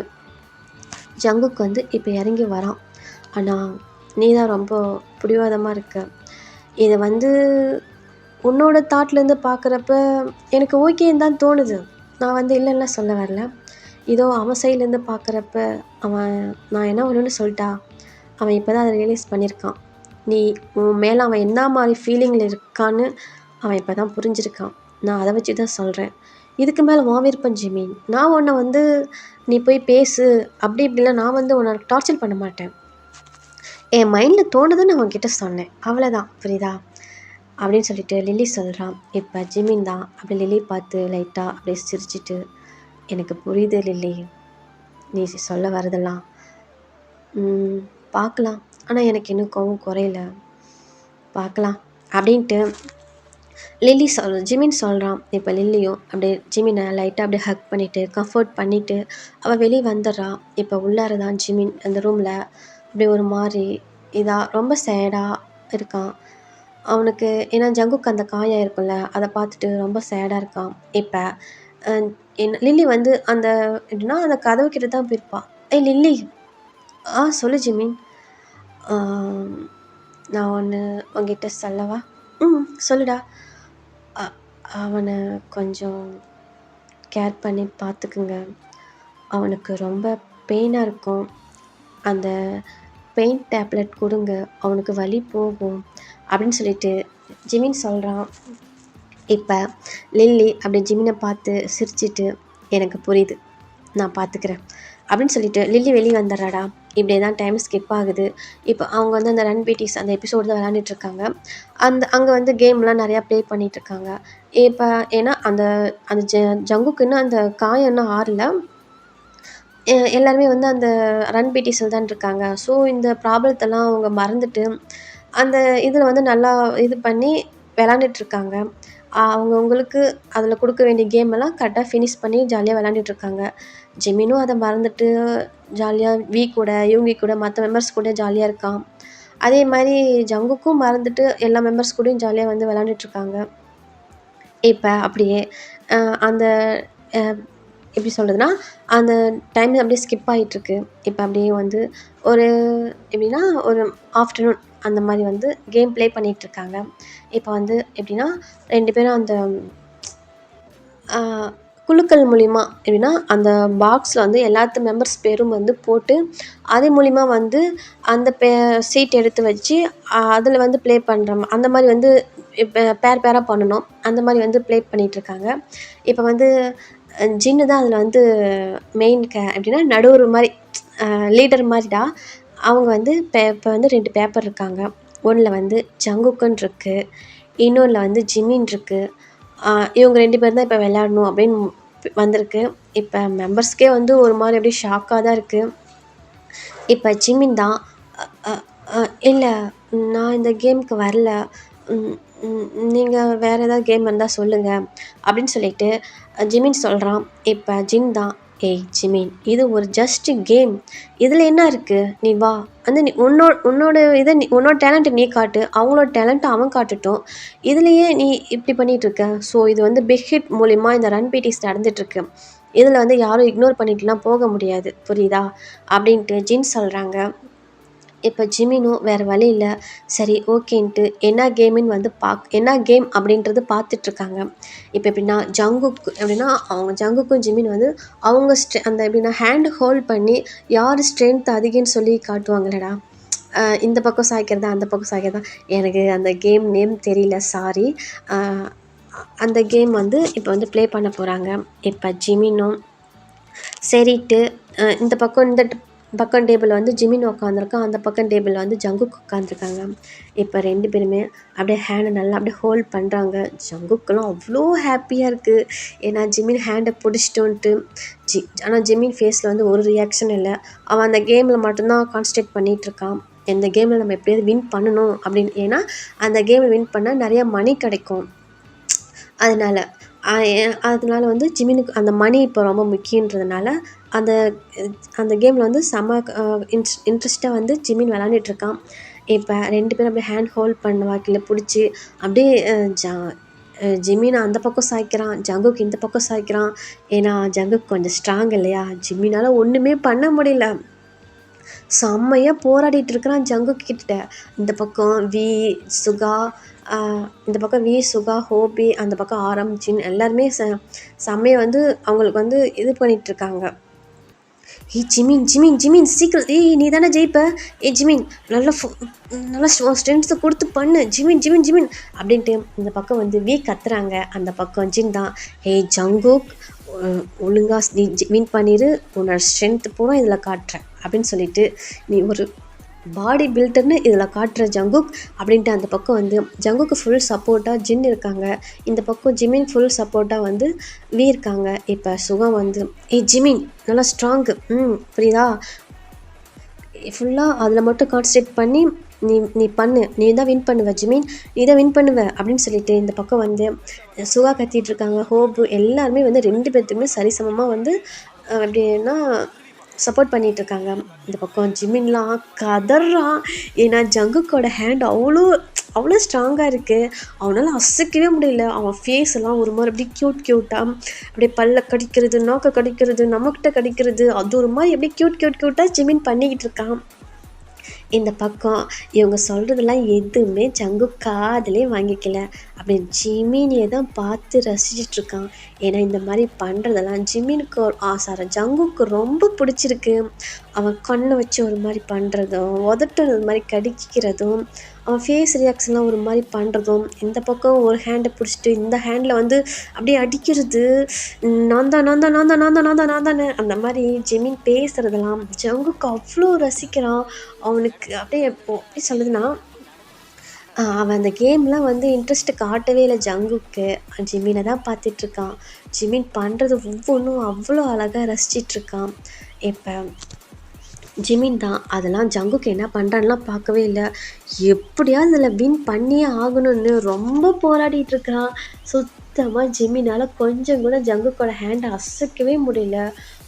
ஜங்குக் வந்து இப்ப இறங்கி வரான். ஆனா, நீ தான் ரொம்ப பிடிவாதமா இருக்க. இத வந்து உன்னோட தாட்லேருந்து பார்க்குறப்ப எனக்கு ஓகேன்னு தான் தோணுது. நான் வந்து இல்லன்னுலாம் சொல்ல வரல. ஏதோ அவன் சைட்லேருந்து பார்க்குறப்ப நான் என்ன ஒண்ணுன்னு சொல்லட்டா? அவன் இப்ப தான் அத ரியலைஸ் பண்ணியிருக்கான். நீ உன் மேல அவன் என்ன மாரி ஃபீலிங்கில இருக்கான்னு அவன் இப்ப தான் புரிஞ்சிருக்கான். நான் அத வச்சு தான் சொல்றேன். இதுக்கு மேல உன் விருப்பம் ஜிம்மி. நான் உன்ன வந்து நீ போய் பேசு அப்படி இப்படிலாம் நான் வந்து உன்ன டார்ச்சர் பண்ண மாட்டேன். என் மைண்ட்ல தோணுதுன்னு நான் உன்கிட்ட சொன்னேன். அவ்வளோதான். புரியுதா? அப்படின்னு சொல்லிட்டு லில்லி சொல்கிறான். இப்போ ஜிமின் தான் அப்படி லில்லி பார்த்து லைட்டாக அப்படியே சிரிச்சிட்டு, எனக்கு புரியுது லில்லி, நீ சொல்ல வரதெல்லாம் பார்க்கலாம், ஆனால் எனக்கு இன்னும் கோவம் குறையல, பார்க்கலாம் அப்படின்ட்டு ஜிமின் சொல்கிறான். இப்போ லில்லியும் அப்படியே ஜிமினை லைட்டாக அப்படியே ஹக் பண்ணிவிட்டு கம்ஃபர்ட் பண்ணிவிட்டு அவள் வெளியே வந்துடுறா. இப்போ உள்ளார தான் ஜிமின் அந்த ரூமில் அப்படியே ஒரு மாதிரி ரொம்ப சேடாக இருக்கான். அவனுக்கு ஏன்னா ஜங்குக்கு அந்த காயம் இருக்கும்ல, அதை பார்த்துட்டு ரொம்ப சேடாக இருக்கான். இப்போ லில்லி வந்து அந்த எப்படின்னா அந்த கதவு கிட்ட தான் போயிருப்பான். ஏய் லில்லி, சொல்லு ஜிமின், நான் ஒன்று உங்ககிட்ட சொல்லவா? சொல்லுடா. அவனை கொஞ்சம் கேர் பண்ணி பார்த்துக்குங்க, அவனுக்கு ரொம்ப பெயினாக இருக்கும், அந்த பெயின் டேப்லெட் கொடுங்க, அவனுக்கு வலி போகும் அப்படின்னு சொல்லிட்டு ஜிமின் சொல்கிறான். இப்போ லில்லி அப்படி ஜிமினை பார்த்து சிரிச்சிட்டு, எனக்கு புரியுது, நான் பார்த்துக்கிறேன் அப்படின்னு சொல்லிட்டு லில்லி வெளியே வந்துடுறாடா. இப்படியே தான் டைம் ஸ்கிப் ஆகுது. இப்போ அவங்க வந்து அந்த ரன் பிடிஸ் அந்த எபிசோடு தான் விளையாண்டுட்ருக்காங்க. அங்கே வந்து கேம்லாம் நிறையா ப்ளே பண்ணிகிட்ருக்காங்க. இப்போ ஏன்னா அந்த அந்த ஜங்குக்குன்னு அந்த காயம் இன்னும் ஆறல. எல்லாருமே வந்து அந்த ரன் பிடிஸில் தான் இருக்காங்க. ஸோ இந்த ப்ராப்ளத்தெல்லாம் அவங்க மறந்துட்டு அந்த இதில் வந்து நல்லா இது பண்ணி விளாண்டுட்ருக்காங்க. அவங்கவுங்களுக்கு அதில் கொடுக்க வேண்டிய கேமெல்லாம் கரெக்டாக ஃபினிஷ் பண்ணி ஜாலியாக விளாண்டுட்ருக்காங்க. ஜிமினும் அதை மறந்துட்டு ஜாலியாக கூட இவங்க கூட மற்ற மெம்பர்ஸ் கூட ஜாலியாக இருக்கான். அதே மாதிரி ஜங்குக்கும் மறந்துட்டு எல்லா மெம்பர்ஸ் கூடயும் ஜாலியாக வந்து விளாண்டுட்ருக்காங்க. இப்போ அப்படியே அந்த எப்படி சொல்கிறதுனா அந்த டைம் அப்படியே ஸ்கிப் ஆகிட்டுருக்கு. இப்போ அப்படியே வந்து ஒரு எப்படின்னா ஒரு ஆஃப்டர்நூன் அந்த மாதிரி வந்து கேம் ப்ளே பண்ணிகிட்ருக்காங்க. இப்போ வந்து எப்படின்னா 2 பேரும் அந்த குழுக்கள் மூலிமா எப்படின்னா அந்த பாக்ஸில் வந்து எல்லாத்து மெம்பர்ஸ் பேரும் வந்து போட்டு அது மூலிமா வந்து அந்த சீட் எடுத்து வச்சு அதில் வந்து ப்ளே பண்ணுற அந்த மாதிரி வந்து இப்போ பேராக பண்ணணும். அந்த மாதிரி வந்து ப்ளே பண்ணிகிட்ருக்காங்க. இப்போ வந்து ஜின்னு தான் அதில் வந்து மெயின் எப்படின்னா நடுவர் மாதிரி லீடர் மாதிரிடா. அவங்க வந்து இப்போ வந்து 2 பேப்பர் இருக்காங்க. ஒன்றில் வந்து ஜங்குக்குன்னு இருக்குது, இன்னொன்றில் வந்து ஜிமின் இருக்குது. இவங்க 2 பேர் தான் இப்போ விளையாடணும் அப்படின்னு வந்திருக்கு. இப்போ மெம்பர்ஸ்க்கே வந்து ஒரு மாதிரி அப்படியே ஷாக்காக தான் இருக்குது. இப்போ ஜிமின் தான் இல்லை, நான் இந்த கேமுக்கு வரல, நீங்கள் வேறு ஏதாவது கேம் இருந்தால் சொல்லுங்கள் அப்படின்னு சொல்லிட்டு ஜிமின் சொல்கிறான். இப்போ ஜின் தான், ஏய் ஜிமின், இது ஒரு ஜஸ்ட் கேம், இதில் என்ன இருக்குது, நீ வா, வந்து நீ உன்னோட இதை உன்னோட டேலண்ட்டை நீ காட்டு, அவங்களோட டேலண்ட்டை அவன் காட்டுட்டோம், இதுலேயே நீ இப்படி பண்ணிகிட்ருக்க. ஸோ இது வந்து பிக் ஹிட் மூலிமா இந்த ரன் பிடிஸ் நடந்துகிட்ருக்கு, இதில் வந்து யாரும் இக்னோர் பண்ணிட்டுலாம் போக முடியாது, புரியுதா அப்படின்ட்டு ஜின் சொல்கிறாங்க. இப்போ ஜிமினும் வேறு வழி இல்லை, சரி ஓகேன்ட்டு என்ன கேமுன்னு வந்து என்ன கேம் அப்படின்றது பார்த்துட்ருக்காங்க. இப்போ எப்படின்னா ஜங்குக்கு எப்படின்னா அவங்க ஜங்குக்கும் ஜிமின் வந்து அவங்க அந்த எப்படின்னா ஹேண்டு ஹோல்ட் பண்ணி யார் ஸ்ட்ரென்த் அதிகம்னு சொல்லி காட்டுவாங்களடா. இந்த பக்கம் சாய்க்கிறதா அந்த பக்கம் சாய்க்கிறதா, எனக்கு அந்த கேம் நேம் தெரியல, சாரி. அந்த கேம் வந்து இப்போ வந்து ப்ளே பண்ண போகிறாங்க. இப்போ ஜிமினும் சரிட்டு இந்த பக்கம் டேபிள் வந்து ஜிமின் உட்காந்துருக்கான், அந்த பக்கம் டேபிளில் வந்து ஜங்குக்கு உட்காந்துருக்காங்க. இப்போ 2 பேருமே அப்படியே ஹேண்டை நல்லா அப்படியே ஹோல்ட் பண்ணுறாங்க. ஜங்குக்கெல்லாம் அவ்வளோ ஹாப்பியாக இருக்குது, ஏன்னா ஜிமின் ஹேண்டை பிடிச்சிட்டோன்ட்டு. ஆனால் ஜிமின் ஃபேஸில் வந்து ஒரு ரியாக்ஷன் இல்லை. அவன் அந்த கேமில் மட்டும்தான் கான்சன்ட்ரேட் பண்ணிகிட்ருக்கான். இந்த கேமில் நம்ம எப்படியாவது வின் பண்ணணும் அப்படின்னு, ஏன்னா அந்த கேமில் வின் பண்ணால் நிறையா மணி கிடைக்கும். அதனால் வந்து ஜிமினுக்கு அந்த மணி இப்போ ரொம்ப முக்கியன்றதுனால அந்த கேமில் வந்து செம்ம இன்ட்ரெஸ்ட்டாக வந்து ஜிமின் விளாண்டுட்ருக்கான். இப்போ 2 பேரும் அப்படியே ஹேண்ட் ஹோல்ட் பண்ண வாக்கில் பிடிச்சி அப்படியே ஜிமின் அந்த பக்கம் சாய்க்கிறான், ஜங்குக்கு இந்த பக்கம் சாய்க்கிறான். ஏன்னா ஜங்குக்கு கொஞ்சம் ஸ்ட்ராங் இல்லையா, ஜிமினால் ஒன்றுமே பண்ண முடியல, செம்மையாக போராடிட்டு இருக்கிறான் ஜங்குக்கு கிட்ட. இந்த பக்கம் சுகா, இந்த பக்கம் சுகா, ஹோபி, அந்த பக்கம் ஆரம், ஜின் எல்லாருமே செம்மையை வந்து அவங்களுக்கு வந்து இது பண்ணிகிட்ருக்காங்க. ஏய் ஜிமின் ஜிமின் ஜிமின் சீக்கிரம், ஏய் நீ தானே ஜெயிப்ப, ஏய் ஜிமின் நல்லா ஸ்ட்ரென்த்தை கொடுத்து பண்ணு, ஜிமின் ஜிமின் ஜிமின் அப்படின்ட்டு இந்த பக்கம் வந்து கத்துறாங்க. அந்த பக்கம் ஜின் தான், ஏய் ஜங்குக் ஒழுங்கா நீ வின் பண்ணிடு, உன்னோட ஸ்ட்ரென்த்து பூரா இதில் காட்டுறேன் அப்படின்னு சொல்லிட்டு நீ ஒரு பாடி பில்டர்னு இதில் காட்டுற ஜங்குக் அப்படின்ட்டு அந்த பக்கம் வந்து ஜங்குக்கு ஃபுல் சப்போர்ட்டாக ஜின் இருக்காங்க. இந்த பக்கம் ஜிமின் ஃபுல் சப்போர்ட்டாக வந்து வீ இருக்காங்க. இப்போ சுகம் வந்து ஜிமின் நல்லா ஸ்ட்ராங்கு புரியுதா, ஃபுல்லாக அதில் மட்டும் கான்சன்ட்ரேட் பண்ணி நீ நீ பண்ணு, நீ தான் வின் பண்ணுவ ஜிமின், நீ தான் வின் பண்ணுவ அப்படின்னு சொல்லிட்டு இந்த பக்கம் வந்து சுகா கத்திட்டு இருக்காங்க. ஹோப்பு எல்லாருமே வந்து 2 பேர்த்துக்குமே சரிசமமாக வந்து எப்படின்னா சப்போர்ட் பண்ணிட்டு இருக்காங்க. இந்த பக்கம் ஜிமின்லாம் கதறான். ஏன்னா ஜங்குக்கோட ஹேண்ட் அவ்வளோ அவ்வளோ ஸ்ட்ராங்காக இருக்குது. அவனால் அசைக்கவே முடியல. அவன் ஃபேஸ் எல்லாம் ஒரு மாதிரி அப்படியே க்யூட்டாக அப்படியே பல்ல கடிக்கிறது, நாக்கை கடிக்கிறது, நம்மக்கிட்ட கடிக்கிறது, அது ஒரு மாதிரி அப்படியே க்யூட்டாக ஜிமின் பண்ணிக்கிட்டு இருக்கான். இந்த பக்கம் இவங்க சொல்கிறதெல்லாம் எதுவுமே ஜங்கு காதலே வாங்கிக்கல. அப்படி ஜிமினியை தான் பார்த்து ரசிச்சிட்ருக்கான். ஏன்னா இந்த மாதிரி பண்ணுறதெல்லாம் ஜங்குக்கு ரொம்ப பிடிச்சிருக்கு. அவன் கண்ணை வச்சு ஒரு மாதிரி பண்ணுறதும், உதட்டுறது மாதிரி கடிக்கிறதும், அவன் ஃபேஸ் ரியாக்ஷன்லாம் ஒரு மாதிரி பண்ணுறதும், இந்த பக்கம் ஒரு ஹேண்டை பிடிச்சிட்டு இந்த ஹேண்டில் வந்து அப்படியே அடிக்கிறது, நான் தானே அந்த மாதிரி ஜிமின் பேசுகிறதெல்லாம் ஜங்குக்கு அவ்வளோ ரசிக்கிறான். அவனுக்கு அப்படியே எப்படி சொல்லுதுன்னா, அவன் அந்த கேம்லாம் வந்து இன்ட்ரெஸ்ட் காட்டவே இல்லை ஜங்குக்கு. ஜிமினை தான் பார்த்துட்ருக்கான். ஜிமின் பண்ணுறது ஒவ்வொன்றும் அவ்வளோ அழகாக ரசிச்சிட்ருக்கான். இப்போ ஜிமின் தான் அதெல்லாம் ஜங்குக்கு என்ன பண்ணுறான்லாம் பார்க்கவே இல்லை. எப்படியாவது அதில் வின் பண்ணியே ஆகணும்னு ரொம்ப போராடிட்டுருக்கான். சுத்தமாக ஜிமினால் கொஞ்சம் கூட ஜங்குக்கோட ஹேண்டை அசைக்கவே முடியல.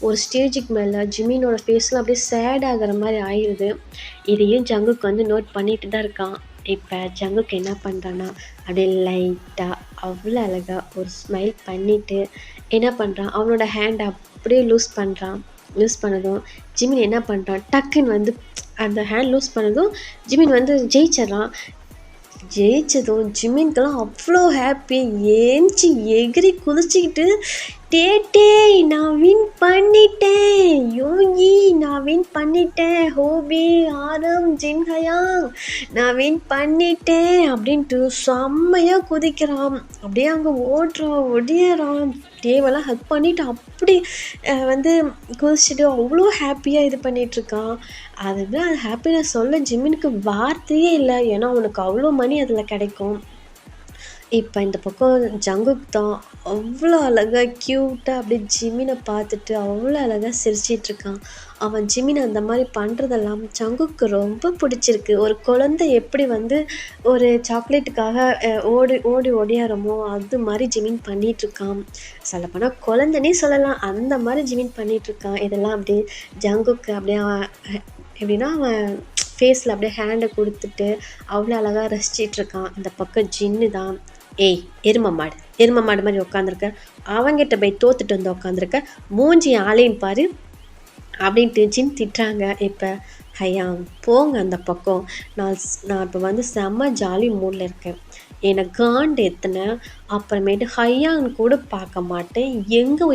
ஒரு ஸ்டேஜுக்கு மேலே ஜிமினோட ஃபேஸ்லாம் அப்படியே சேட் ஆகிற மாதிரி ஆயிடுது. இதையும் ஜங்குக்கு வந்து நோட் பண்ணிட்டு தான் இருக்கான். இப்போ ஜங்குக்கு என்ன பண்ணுறான்னா அப்படியே லைட்டாக அவ்வளோ அழகாக ஒரு ஸ்மைல் பண்ணிவிட்டு என்ன பண்ணுறான், அவனோட ஹேண்டை அப்படியே லூஸ் பண்ணதும் ஜிமின் என்ன பண்ணுறான், டக்குன்னு வந்து அந்த ஹேண்ட் லூஸ் பண்ணதும் ஜிமின் வந்து ஜெயிச்சிட்றான். ஜெயிச்சதும் ஜிமின்கெல்லாம் அவ்வளோ ஹாப்பி. ஏஞ்சி எகிரி குதிச்சுக்கிட்டு டேய் நான் வின் பண்ணிட்டேன், யோகி நான் வின் பண்ணிட்டேன், ஹோபி ஆரம் ஜின்ஹயாங் நான் வின் பண்ணிட்டேன் அப்படின்ட்டு செம்மையாக குதிக்கிறான். அப்படியே அங்கே ஒடியறான். தேவெல்லாம் ஹக் பண்ணிவிட்டு அப்படி வந்து குதிச்சுட்டு அவ்வளோ ஹாப்பியாக இது பண்ணிகிட்ருக்கான். அதுதான் அது ஹாப்பினஸ் சொல்ல ஜிமினுக்கு வார்த்தையே இல்லை. ஏன்னா அவனுக்கு அவ்வளோ மணி அதில் கிடைக்கும். இப்போ இந்த பக்கம் ஜங்குக் தான் அவ்வளோ அழகாக க்யூட்டாக அப்படியே ஜிமினை பார்த்துட்டு அவ்வளோ அழகாக சிரிச்சிட்ருக்கான். அவன் ஜிமின் அந்த மாதிரி பண்ணுறதெல்லாம் ஜங்குக்கு ரொம்ப பிடிச்சிருக்கு. ஒரு குழந்தை எப்படி வந்து ஒரு சாக்லேட்டுக்காக ஓடியாரமோ அது மாதிரி ஜிமின் பண்ணிகிட்ருக்கான். சொல்லப்போனால் குழந்தைனே சொல்லலாம், அந்த மாதிரி ஜிமின் பண்ணிகிட்ருக்கான். இதெல்லாம் அப்படியே ஜங்குக்கு அப்படியே எப்படின்னா அவன் ஃபேஸில் அப்படியே ஹேண்டை கொடுத்துட்டு அவ்வளோ அழகாக ரசிச்சிட்ருக்கான். இந்த பக்கம் ஜின்னு தான் எருமை மாடு மாதிரி உட்காந்துருக்க, அவங்கிட்ட போய் தோத்துட்டு வந்து உட்காந்துருக்க, மூஞ்சி ஆளையும் பாரு அப்படின்ட்டு ஜின் திட்டுறாங்க. இப்போ ஹயாங் போங்க அந்த பக்கம், நான் இப்போ வந்து செம்ம ஜாலி மூடில் இருக்கேன், என்னை காண்டு எத்தனை அப்புறமேட்டு ஹையான்னு கூட பார்க்க மாட்டேன், எங்கே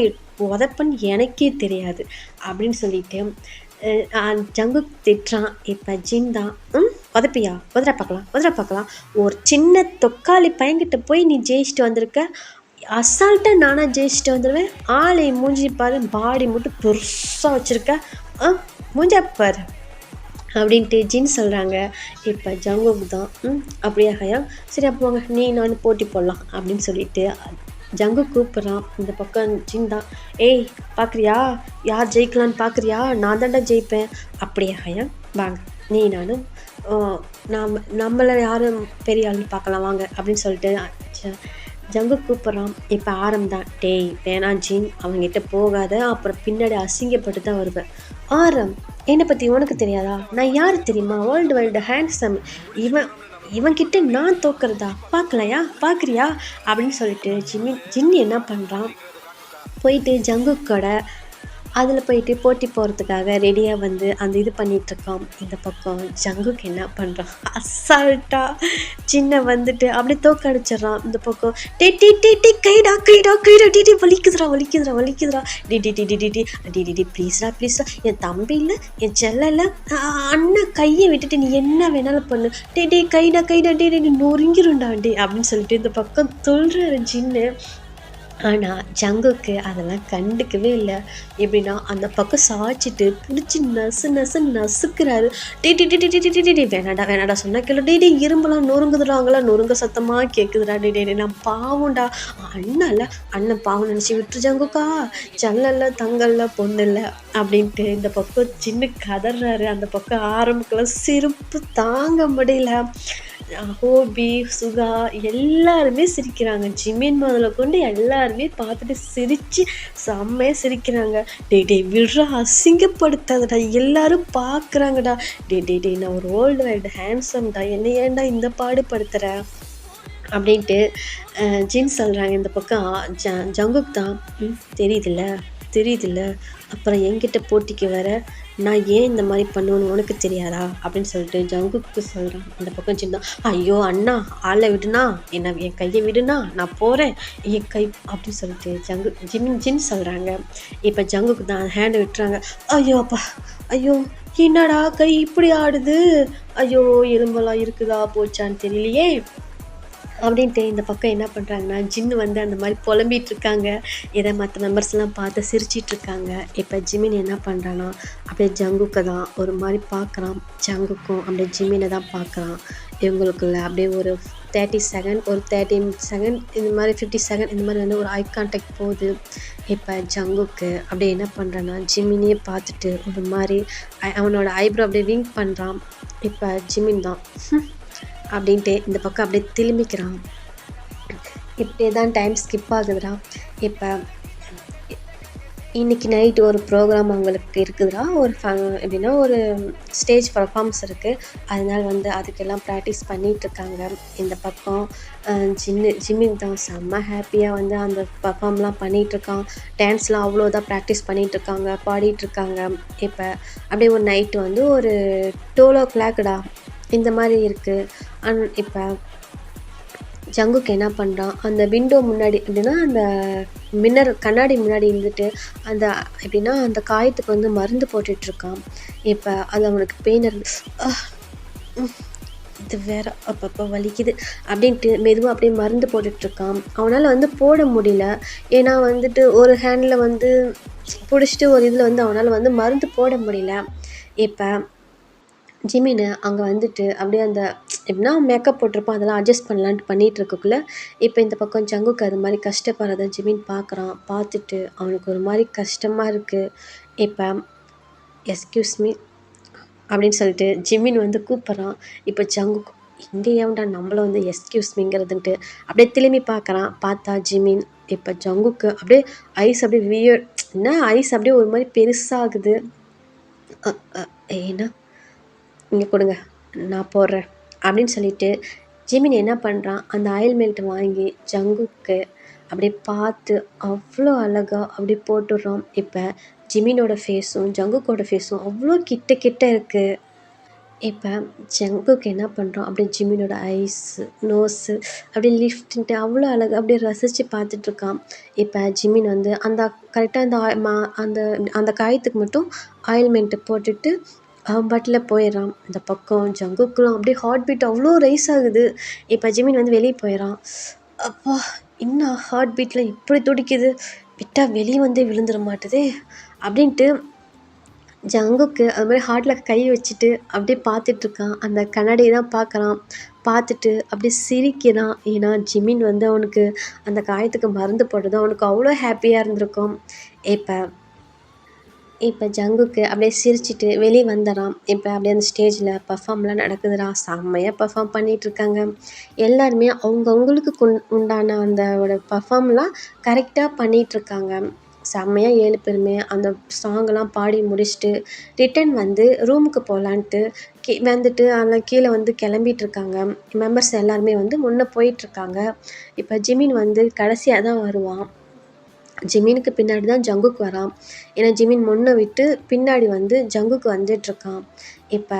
உதப்பன்னு எனக்கே தெரியாது அப்படின்னு சொல்லிட்டு ஜங்குக் திட்டுறான். இப்போ ஜின் தான் உதப்பியா உதற பார்க்கலாம், ஒரு சின்ன தொக்காளி பையன்கிட்ட போய் நீ ஜெயிச்சுட்டு வந்திருக்க, அசால்ட்டாக நானாக ஜெயிச்சுட்டு வந்துடுவேன், ஆளை மூஞ்சி பாரு, பாடி மட்டும் பெருசாக வச்சுருக்க, மூஞ்சா பாரு அப்படின்ட்டு ஜின் சொல்கிறாங்க. இப்போ ஜங்குக் தான் அப்படியே ஹயாங் சரி அப்போ வாங்க நீ நான் போட்டி போடலாம் அப்படின்னு சொல்லிட்டு ஜங்கு கூப்பிட்றான். இந்த பக்கம் ஜின் தான் பார்க்குறியா யார் ஜெயிக்கலான்னு பார்க்குறியா, நான் தாண்டா ஜெயிப்பேன். அப்படியே ஹயாங் வாங்க நீ நானும் நம்மளை யாரும் பெரிய ஆள்னு பார்க்கலாம் வாங்க அப்படின்னு சொல்லிட்டு ஜங்கு கூப்பிட்றான். இப்போ ஆரம்தான் வேணாம் ஜின் அவங்ககிட்ட போகாத, அப்புறம் பின்னாடி அசிங்கப்பட்டு தான் வருவேன். ஆரம் என்னை பற்றி உனக்கு தெரியாதா, நான் யார் தெரியுமா, வேர்ல்டு ஹேண்ட்ஸம், இவன்கிட்ட நான் தோக்கிறதா பார்க்குறியா அப்படின்னு சொல்லிட்டு ஜின்னி என்ன பண்ணுறான், போயிட்டு ஜங்குக்கோட அதில் போயிட்டு போட்டி போகிறதுக்காக ரெடியாக வந்து அந்த இது பண்ணிகிட்ருக்கான். இந்த பக்கம் ஜங்குக்கு என்ன பண்ணுறான், அசால்ட்டாக சின்ன வந்துட்டு அப்படியே தோக்கடிச்சிட்றான். இந்த பக்கம் கைடா டி வலிக்குதுரா டி ப்ளீஸ்ரா என் தம்பி இல்லை என் செல்ல அண்ணன் கையை விட்டுட்டு நீ என்ன வேணாலும் பண்ணு, கைடா டி நொறுங்கிருண்டாண்டி அப்படின்னு சொல்லிட்டு இந்த பக்கம் சொல்கிறாரு ஜின்னு. ஆனால் ஜங்குக்கு அதெல்லாம் கண்டுக்கவே இல்லை. எப்படின்னா அந்த பக்கம் சாய்ச்சிட்டு பிடிச்சி நசு நசு நசுக்கிறாரு. டே டே டே டே டே டே டே வேணாடா வேணாடா சொன்னா கேளு. டே டே இரும்பெல்லாம் நொறுங்குதுடா, அங்கெல்லாம் நொறுங்க சத்தமாக கேட்குதுடா. டே டே நான் பாவம்டா, அண்ணன்ல அண்ணன் பாவம் நினச்சி விட்டுரு ஜங்குக்கா, செல்லல்ல தங்கல்ல பொண்ணு இல்லை அப்படின்ட்டு இந்த பக்கம் சின்ன கதறாரு. அந்த பக்கம் ஆரம்புக்கெல்லாம் சிரிப்பு தாங்க முடியல. ஹோபி, சுகா எல்லாருமே சிரிக்கிறாங்க. ஜிமின் முதல்ல கொண்டு எல்லாருமே பார்த்துட்டு சிரித்து செம்மையாக சிரிக்கிறாங்க. டே டே விட்றா, அசிங்கப்படுத்தாதடா, எல்லாரும் பார்க்குறாங்கடா. டே டே டே நான் ஒரு வேர்ல்டு வைடு ஹேண்ட்ஸம்டா, என்னை ஏன்டா இந்த பாடுபடுத்துகிற அப்படின்ட்டு ஜின் சொல்கிறாங்க. இந்த பக்கம் ஜங்குக் தான் தெரியுதுல்ல, அப்புறம் என்கிட்ட போட்டிக்கு வர, நான் ஏன் இந்த மாதிரி பண்ணுவேன்னு உனக்கு தெரியாதா அப்படின்னு சொல்லிட்டு ஜங்குக்கு சொல்கிறான். அந்த பக்கம் சின்ன, ஐயோ அண்ணா ஆளை விடுனா, என் கையை விடுனா, நான் போகிறேன், என் கை அப்படின்னு சொல்லிட்டு ஜின் சொல்கிறாங்க. இப்போ ஜங்குக்கு தான் ஹேண்டை விட்டுறாங்க. ஐயோ அப்பா, ஐயோ என்னடா கை இப்படி ஆடுது, ஐயோ எலும்பெல்லாம் இருக்குதா போச்சான்னு தெரியலையே அப்படின்ட்டு இந்த பக்கம் என்ன பண்ணுறாங்கன்னா ஜின்னு வந்து அந்த மாதிரி புலம்பிகிட்டு இருக்காங்க. இதை மற்ற மெம்பர்ஸ்லாம் பார்த்து சிரிச்சிட்ருக்காங்க. இப்போ ஜிமின் என்ன பண்ணுறான்னா அப்படியே ஜங்குக்கை தான் ஒரு மாதிரி பார்க்குறான். ஜங்குக்கும் அப்படியே ஜிமினை தான் பார்க்குறான். இவங்களுக்குள்ள அப்படியே ஒரு 30 செகண்ட், ஒரு 13 செகண்ட், இந்த மாதிரி 50 செகண்ட், இந்த மாதிரி வந்து ஒரு ஐ கான்டாக்ட் போகுது. இப்போ ஜங்குக்கு அப்படியே என்ன பண்ணுறான்னா ஜிமினையே பார்த்துட்டு ஒரு மாதிரி அவனோட ஐப்ரோ அப்படியே விங்க் பண்ணுறான். இப்போ ஜிமின் தான் அப்படின்ட்டு இந்த பக்கம் அப்படியே திரும்பிக்கிறான். இப்படியே தான் டைம் ஸ்கிப் ஆகுதுடா. இப்போ இன்றைக்கி நைட்டு ஒரு ப்ரோக்ராம் அவங்களுக்கு இருக்குதுடா. எப்படின்னா ஒரு ஸ்டேஜ் பர்ஃபார்மன்ஸ் இருக்குது. அதனால் வந்து அதுக்கெல்லாம் ப்ராக்டிஸ் பண்ணிகிட்ருக்காங்க. இந்த பக்கம் ஜிம்மின் தான் செம்ம ஹாப்பியாக வந்து அந்த பர்ஃபார்ம்லாம் பண்ணிகிட்ருக்கான். டான்ஸ்லாம் அவ்வளோதான் ப்ராக்டிஸ் பண்ணிகிட்ருக்காங்க, பாடிட்டுருக்காங்க. இப்போ அப்படியே ஒரு நைட்டு வந்து ஒரு 12 o'clock இந்த மாதிரி இருக்குது. இப்போ ஜங்குக்கு என்ன பண்ணுறான், அந்த விண்டோ முன்னாடி எப்படின்னா அந்த மின்னர் கண்ணாடி முன்னாடி இருந்துட்டு அந்த எப்படின்னா அந்த காயத்துக்கு வந்து மருந்து போட்டுட்ருக்கான். இப்போ அது அவனுக்கு பெயின் இது வேற அப்பப்போ வலிக்குது அப்படின்ட்டு மெதுவாக அப்படியே மருந்து போட்டுட்ருக்கான். அவனால் வந்து போட முடியல. ஏன்னா வந்துட்டு ஒரு ஹேண்டில் வந்து பிடிச்சிட்டு ஒரு இதில் வந்து அவனால் வந்து மருந்து போட முடியல. இப்போ ஜிமின் அங்கே வந்துட்டு அப்படியே அந்த எப்படின்னா மேக்கப் போட்டிருப்பான், அதெல்லாம் அட்ஜஸ்ட் பண்ணலான்ட்டு பண்ணிகிட்டு இருக்கக்குள்ள இப்போ இந்த பக்கம் ஜங்குக்கு அது மாதிரி கஷ்டப்படுறத ஜிமின் பார்க்குறான். பார்த்துட்டு அவனுக்கு ஒரு மாதிரி கஷ்டமாக இருக்குது. இப்போ எஸ்கியூஸ் மீ அப்படின்னு சொல்லிட்டு ஜிமின் வந்து கூப்பிட்றான். இப்போ ஜங்குக்கு இங்கே ஏன்டா நம்மளை வந்து எஸ்கியூஸ் மீங்கிறதுன்ட்டு அப்படியே திரும்பி பார்க்குறான். பார்த்தா ஜிமின். இப்போ ஜங்குக்கு அப்படியே ஐஸ் அப்படியே என்ன ஐஸ் அப்படியே ஒரு மாதிரி பெருசாகுது. ஏன்னா இங்கே கொடுங்க நான் போடுறேன் அப்படின்னு சொல்லிட்டு ஜிமின் என்ன பண்ணுறான், அந்த ஆயில் மெல்ட் வாங்கி ஜங்குக்கு அப்படியே பார்த்து அவ்வளோ அழகாக அப்படி போட்டுடுறான். இப்போ ஜிமினோட ஃபேஸும் ஜங்குக்கோட ஃபேஸும் அவ்வளோ கிட்ட இருக்குது. இப்போ ஜங்குக்கு என்ன பண்ணுறான், அப்படியே ஜிமினோட ஐஸு நோஸு அப்படியே லிஃப்ட்டுன்ட்டு அவ்வளோ அழகாக அப்படியே ரசித்து பார்த்துட்ருக்கான். இப்போ ஜிமின் வந்து அந்த கரெக்டாக அந்த அந்த காயத்துக்கு மட்டும் ஆயில்மெண்ட்டு போட்டுட்டு அவன் பாட்டில் போயிடுறான். இந்த பக்கம் ஜங்குக்குலாம் அப்படியே ஹார்ட் பீட் அவ்வளோ ரைஸ் ஆகுது. இப்போ ஜிமின் வந்து வெளியே போயிடறான். அப்பா இன்னும் ஹார்ட் பீட்டில் இப்படி துடிக்குது, விட்டால் வெளியே வந்து விழுந்துட மாட்டுதே அப்படின்ட்டு ஜங்குக்கு அது மாதிரி ஹார்ட்டில் கை வச்சுட்டு அப்படியே பார்த்துட்ருக்கான். அந்த கண்ணாடியை தான் பார்க்குறான். பார்த்துட்டு அப்படியே சிரிக்கிறான். ஏன்னா ஜிமின் வந்து அவனுக்கு அந்த காயத்துக்கு மருந்து போட்டதும் அவனுக்கு அவ்வளோ ஹாப்பியாக இருந்திருக்கும். இப்போ ஜங்குக்கு அப்படியே சிரிச்சிட்டு வெளியே வந்துடுறான். இப்போ அப்படியே அந்த ஸ்டேஜில் பர்ஃபார்ம்லாம் நடக்குதுடா. செம்மையாக பர்ஃபார்ம் பண்ணிகிட்ருக்காங்க. எல்லாருமே அவங்கவுங்களுக்கு உண்டான அந்த பர்ஃபார்ம்லாம் கரெக்டாக பண்ணிகிட்ருக்காங்க. செம்மையாக 7 பேருமே அந்த சாங்கெல்லாம் பாடி முடிச்சுட்டு ரிட்டன் வந்து ரூமுக்கு போகலான்ட்டு வந்துட்டு அதில் கீழே வந்து கிளம்பிகிட்ருக்காங்க. மெம்பர்ஸ் எல்லாருமே வந்து முன்னே போயிட்டுருக்காங்க. இப்போ ஜிமின் வந்து கடைசியாக தான் வருவான். ஜிமினுக்கு பின்னாடி தான் ஜங்குக்கு வரான். ஏன்னா ஜிமின் முன்ன விட்டு பின்னாடி வந்து ஜங்குக்கு வந்துட்டுருக்கான். இப்போ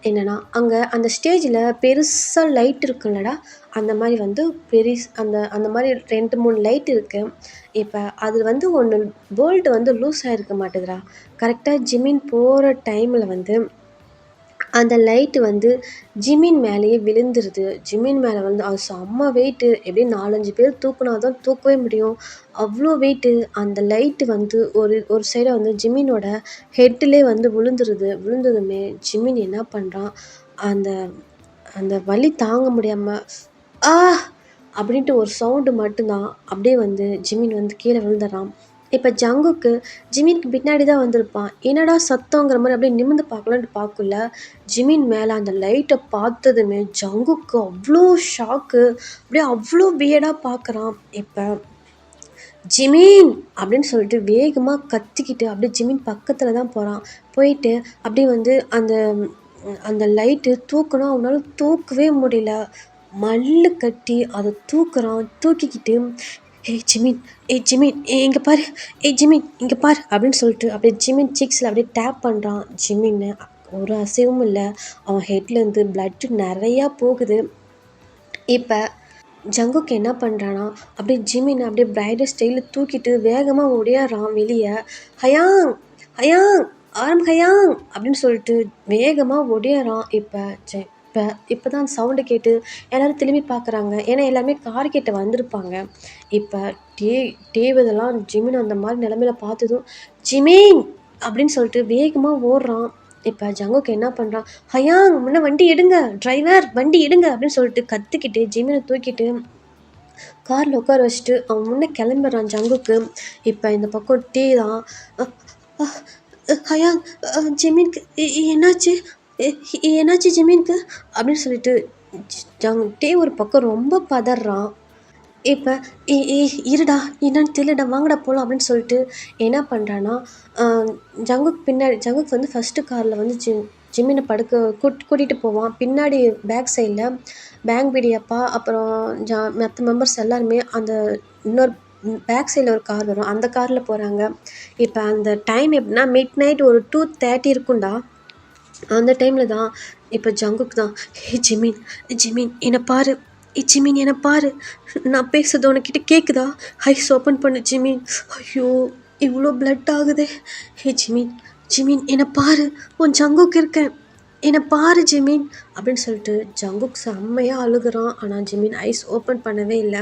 என்னென்னா அங்கே அந்த ஸ்டேஜில் பெருசாக லைட் இருக்குல்லடா, அந்த மாதிரி வந்து அந்த மாதிரி 2, 3 லைட் இருக்குது. இப்போ அது வந்து ஒன்று போல்ட் வந்து லூஸ் ஆகிருக்க மாட்டேதுடா. கரெக்டாக ஜிமின் போகிற டைமில் வந்து அந்த லைட்டு வந்து ஜிமின் மேலேயே விழுந்துருது. ஜிமின் மேலே வந்து அது செம்ம வெயிட்டு. எப்படியும் 4, 5 பேர் தூக்குனா தான் தூக்கவே முடியும். அவ்வளோ வெயிட்டு. அந்த லைட்டு வந்து ஒரு ஒரு சைடா வந்து ஜிமினோட ஹெட்டுலே வந்து விழுந்துருது. விழுந்ததுமே ஜிமின் என்ன பண்ணுறான், அந்த அந்த வலி தாங்க முடியாம, "ஆ!" அப்படின்ட்டு ஒரு சவுண்டு மட்டும்தான். அப்படியே வந்து ஜிமின் வந்து கீழ விழுந்துடுறான். இப்ப ஜங்குக்கு ஜிமின்க்கு பின்னாடி தான் வந்திருப்பான். என்னடா சத்தங்கிற மாரி அப்படியே நிமிர்ந்து பார்க்கலான்ட்டு பார்க்கல, ஜிமின் மேல அந்த லைட்ட பார்த்ததுமே ஜங்குக்கு அவ்ளோ ஷாக்கு. அப்படியே அவ்ளோ வியர்டா பார்க்குறான். இப்ப ஜிமின் அப்படின்னு சொல்லிட்டு வேகமா கத்திக்கிட்டு அப்படியே ஜிமின் பக்கத்துல தான் போறான். போயிட்டு அப்படியே வந்து அந்த அந்த லைட்டு தூக்குனா அவனால தூக்கவே முடியல. மல்லு கட்டி அத தூக்குறான். தூக்கிக்கிட்டு, "ஏய் ஜிமின், ஏய் ஜிமின், இங்க பாரு. ஏய் ஜிமின், இங்க பாரு" அப்படின்னு சொல்லிட்டு அப்படியே ஜிமின் சீக்ஸ்ல அப்படியே டேப் பண்றான். ஜிமின்னு ஒரு அசைவும் இல்ல. அவன் ஹெட்லேருந்து பிளட் நெறையா போகுது. இப்ப ஜங்குக் என்ன பண்ணுறான்னா, அப்படியே ஜிமின அப்படியே பிரைடல் ஸ்டைல்ல தூக்கிட்டு வேகமா ஓடியார்றான் வெளிய. "ஹயாங்! ஹயாங்! ஆரம் ஹயாங்!" அப்படின்னு சொல்லிட்டு வேகமா ஓடியார்றான். இப்ப தான் சவுண்டு கேட்டு எல்லாரும் திரும்பி பார்க்குறாங்க. ஏன்னா எல்லாருமே கார் கிட்ட வந்திருப்பாங்க. இப்ப டே டேவிதெல்லாம் ஜிமின் அந்த மாரி நிலைமையில பார்த்ததும், "ஜிமின்!" அப்படின்னு சொல்லிட்டு வேகமா ஓடுறான். இப்ப ஜங்குக் என்ன பண்றான், "ஹயாங்! முன்ன வண்டி எடுங்க. டிரைவர் வண்டி எடுங்க" அப்படின்னு சொல்லிட்டு கத்திக்கிட்டு ஜிமின தூக்கிட்டு கார்ல உட்கார வச்சுட்டு அவன் முன்னே கிளம்பிடுறான் ஜங்குக்கு. இப்போ இந்த பக்கம் டீ தான். "அ அ ஹயாங், ஜிமின்க்கு என்னாச்சு? என்னாச்சு ஜிமின்க்கு?" அப்படின்னு சொல்லிட்டு டீ ஒரு பக்கம் ரொம்ப பதறான். இப்ப இருடா, என்னன்னு தெரியலடா, வாங்கடா போலாம் அப்படின்னு சொல்லிட்டு என்ன பண்றான்னா, அ ஜங்குக் வந்து ஃபர்ஸ்ட்டு கார்ல வந்து ஜிம்மின படுக்க கூட்டிட்டு போவான். பின்னாடி பேக் சைட்ல பேங்க் அப்பா, அப்புறம் மத்த மெம்பர்ஸ் எல்லாருமே அந்த இன்னொரு பேக் சைட்ல ஒரு கார் வரும். அந்த கார்ல போறாங்க. இப்ப அந்த டைம் எப்படின்னா, மிட் நைட் ஒரு 2:30 இருக்கும்டா. அந்த டைம்ல தான் இப்ப ஜங்குக் தான், "ஏய் ஜிமின், ஜிமின் என்ன பாரு. ஏய் ஜிமின் என்ன பாரு. நான் பேசுறது உனக்கிட்ட கேக்குதா? ஐஸ் ஓப்பன் பண்ணு ஜிமின். ஐயோ! இவ்ளோ பிளட் ஆகுதே. ஏய் ஜிமின், ஜிமின் என்ன பாரு. உன் ஜங்குக் இருக்கேன். என்ன பாரு ஜிமின்" அப்படின்னு சொல்லிட்டு ஜங்குக் செம்மையா அழுகுறான். ஆனா ஜிமின் ஐஸ் ஓப்பன் பண்ணவே இல்ல.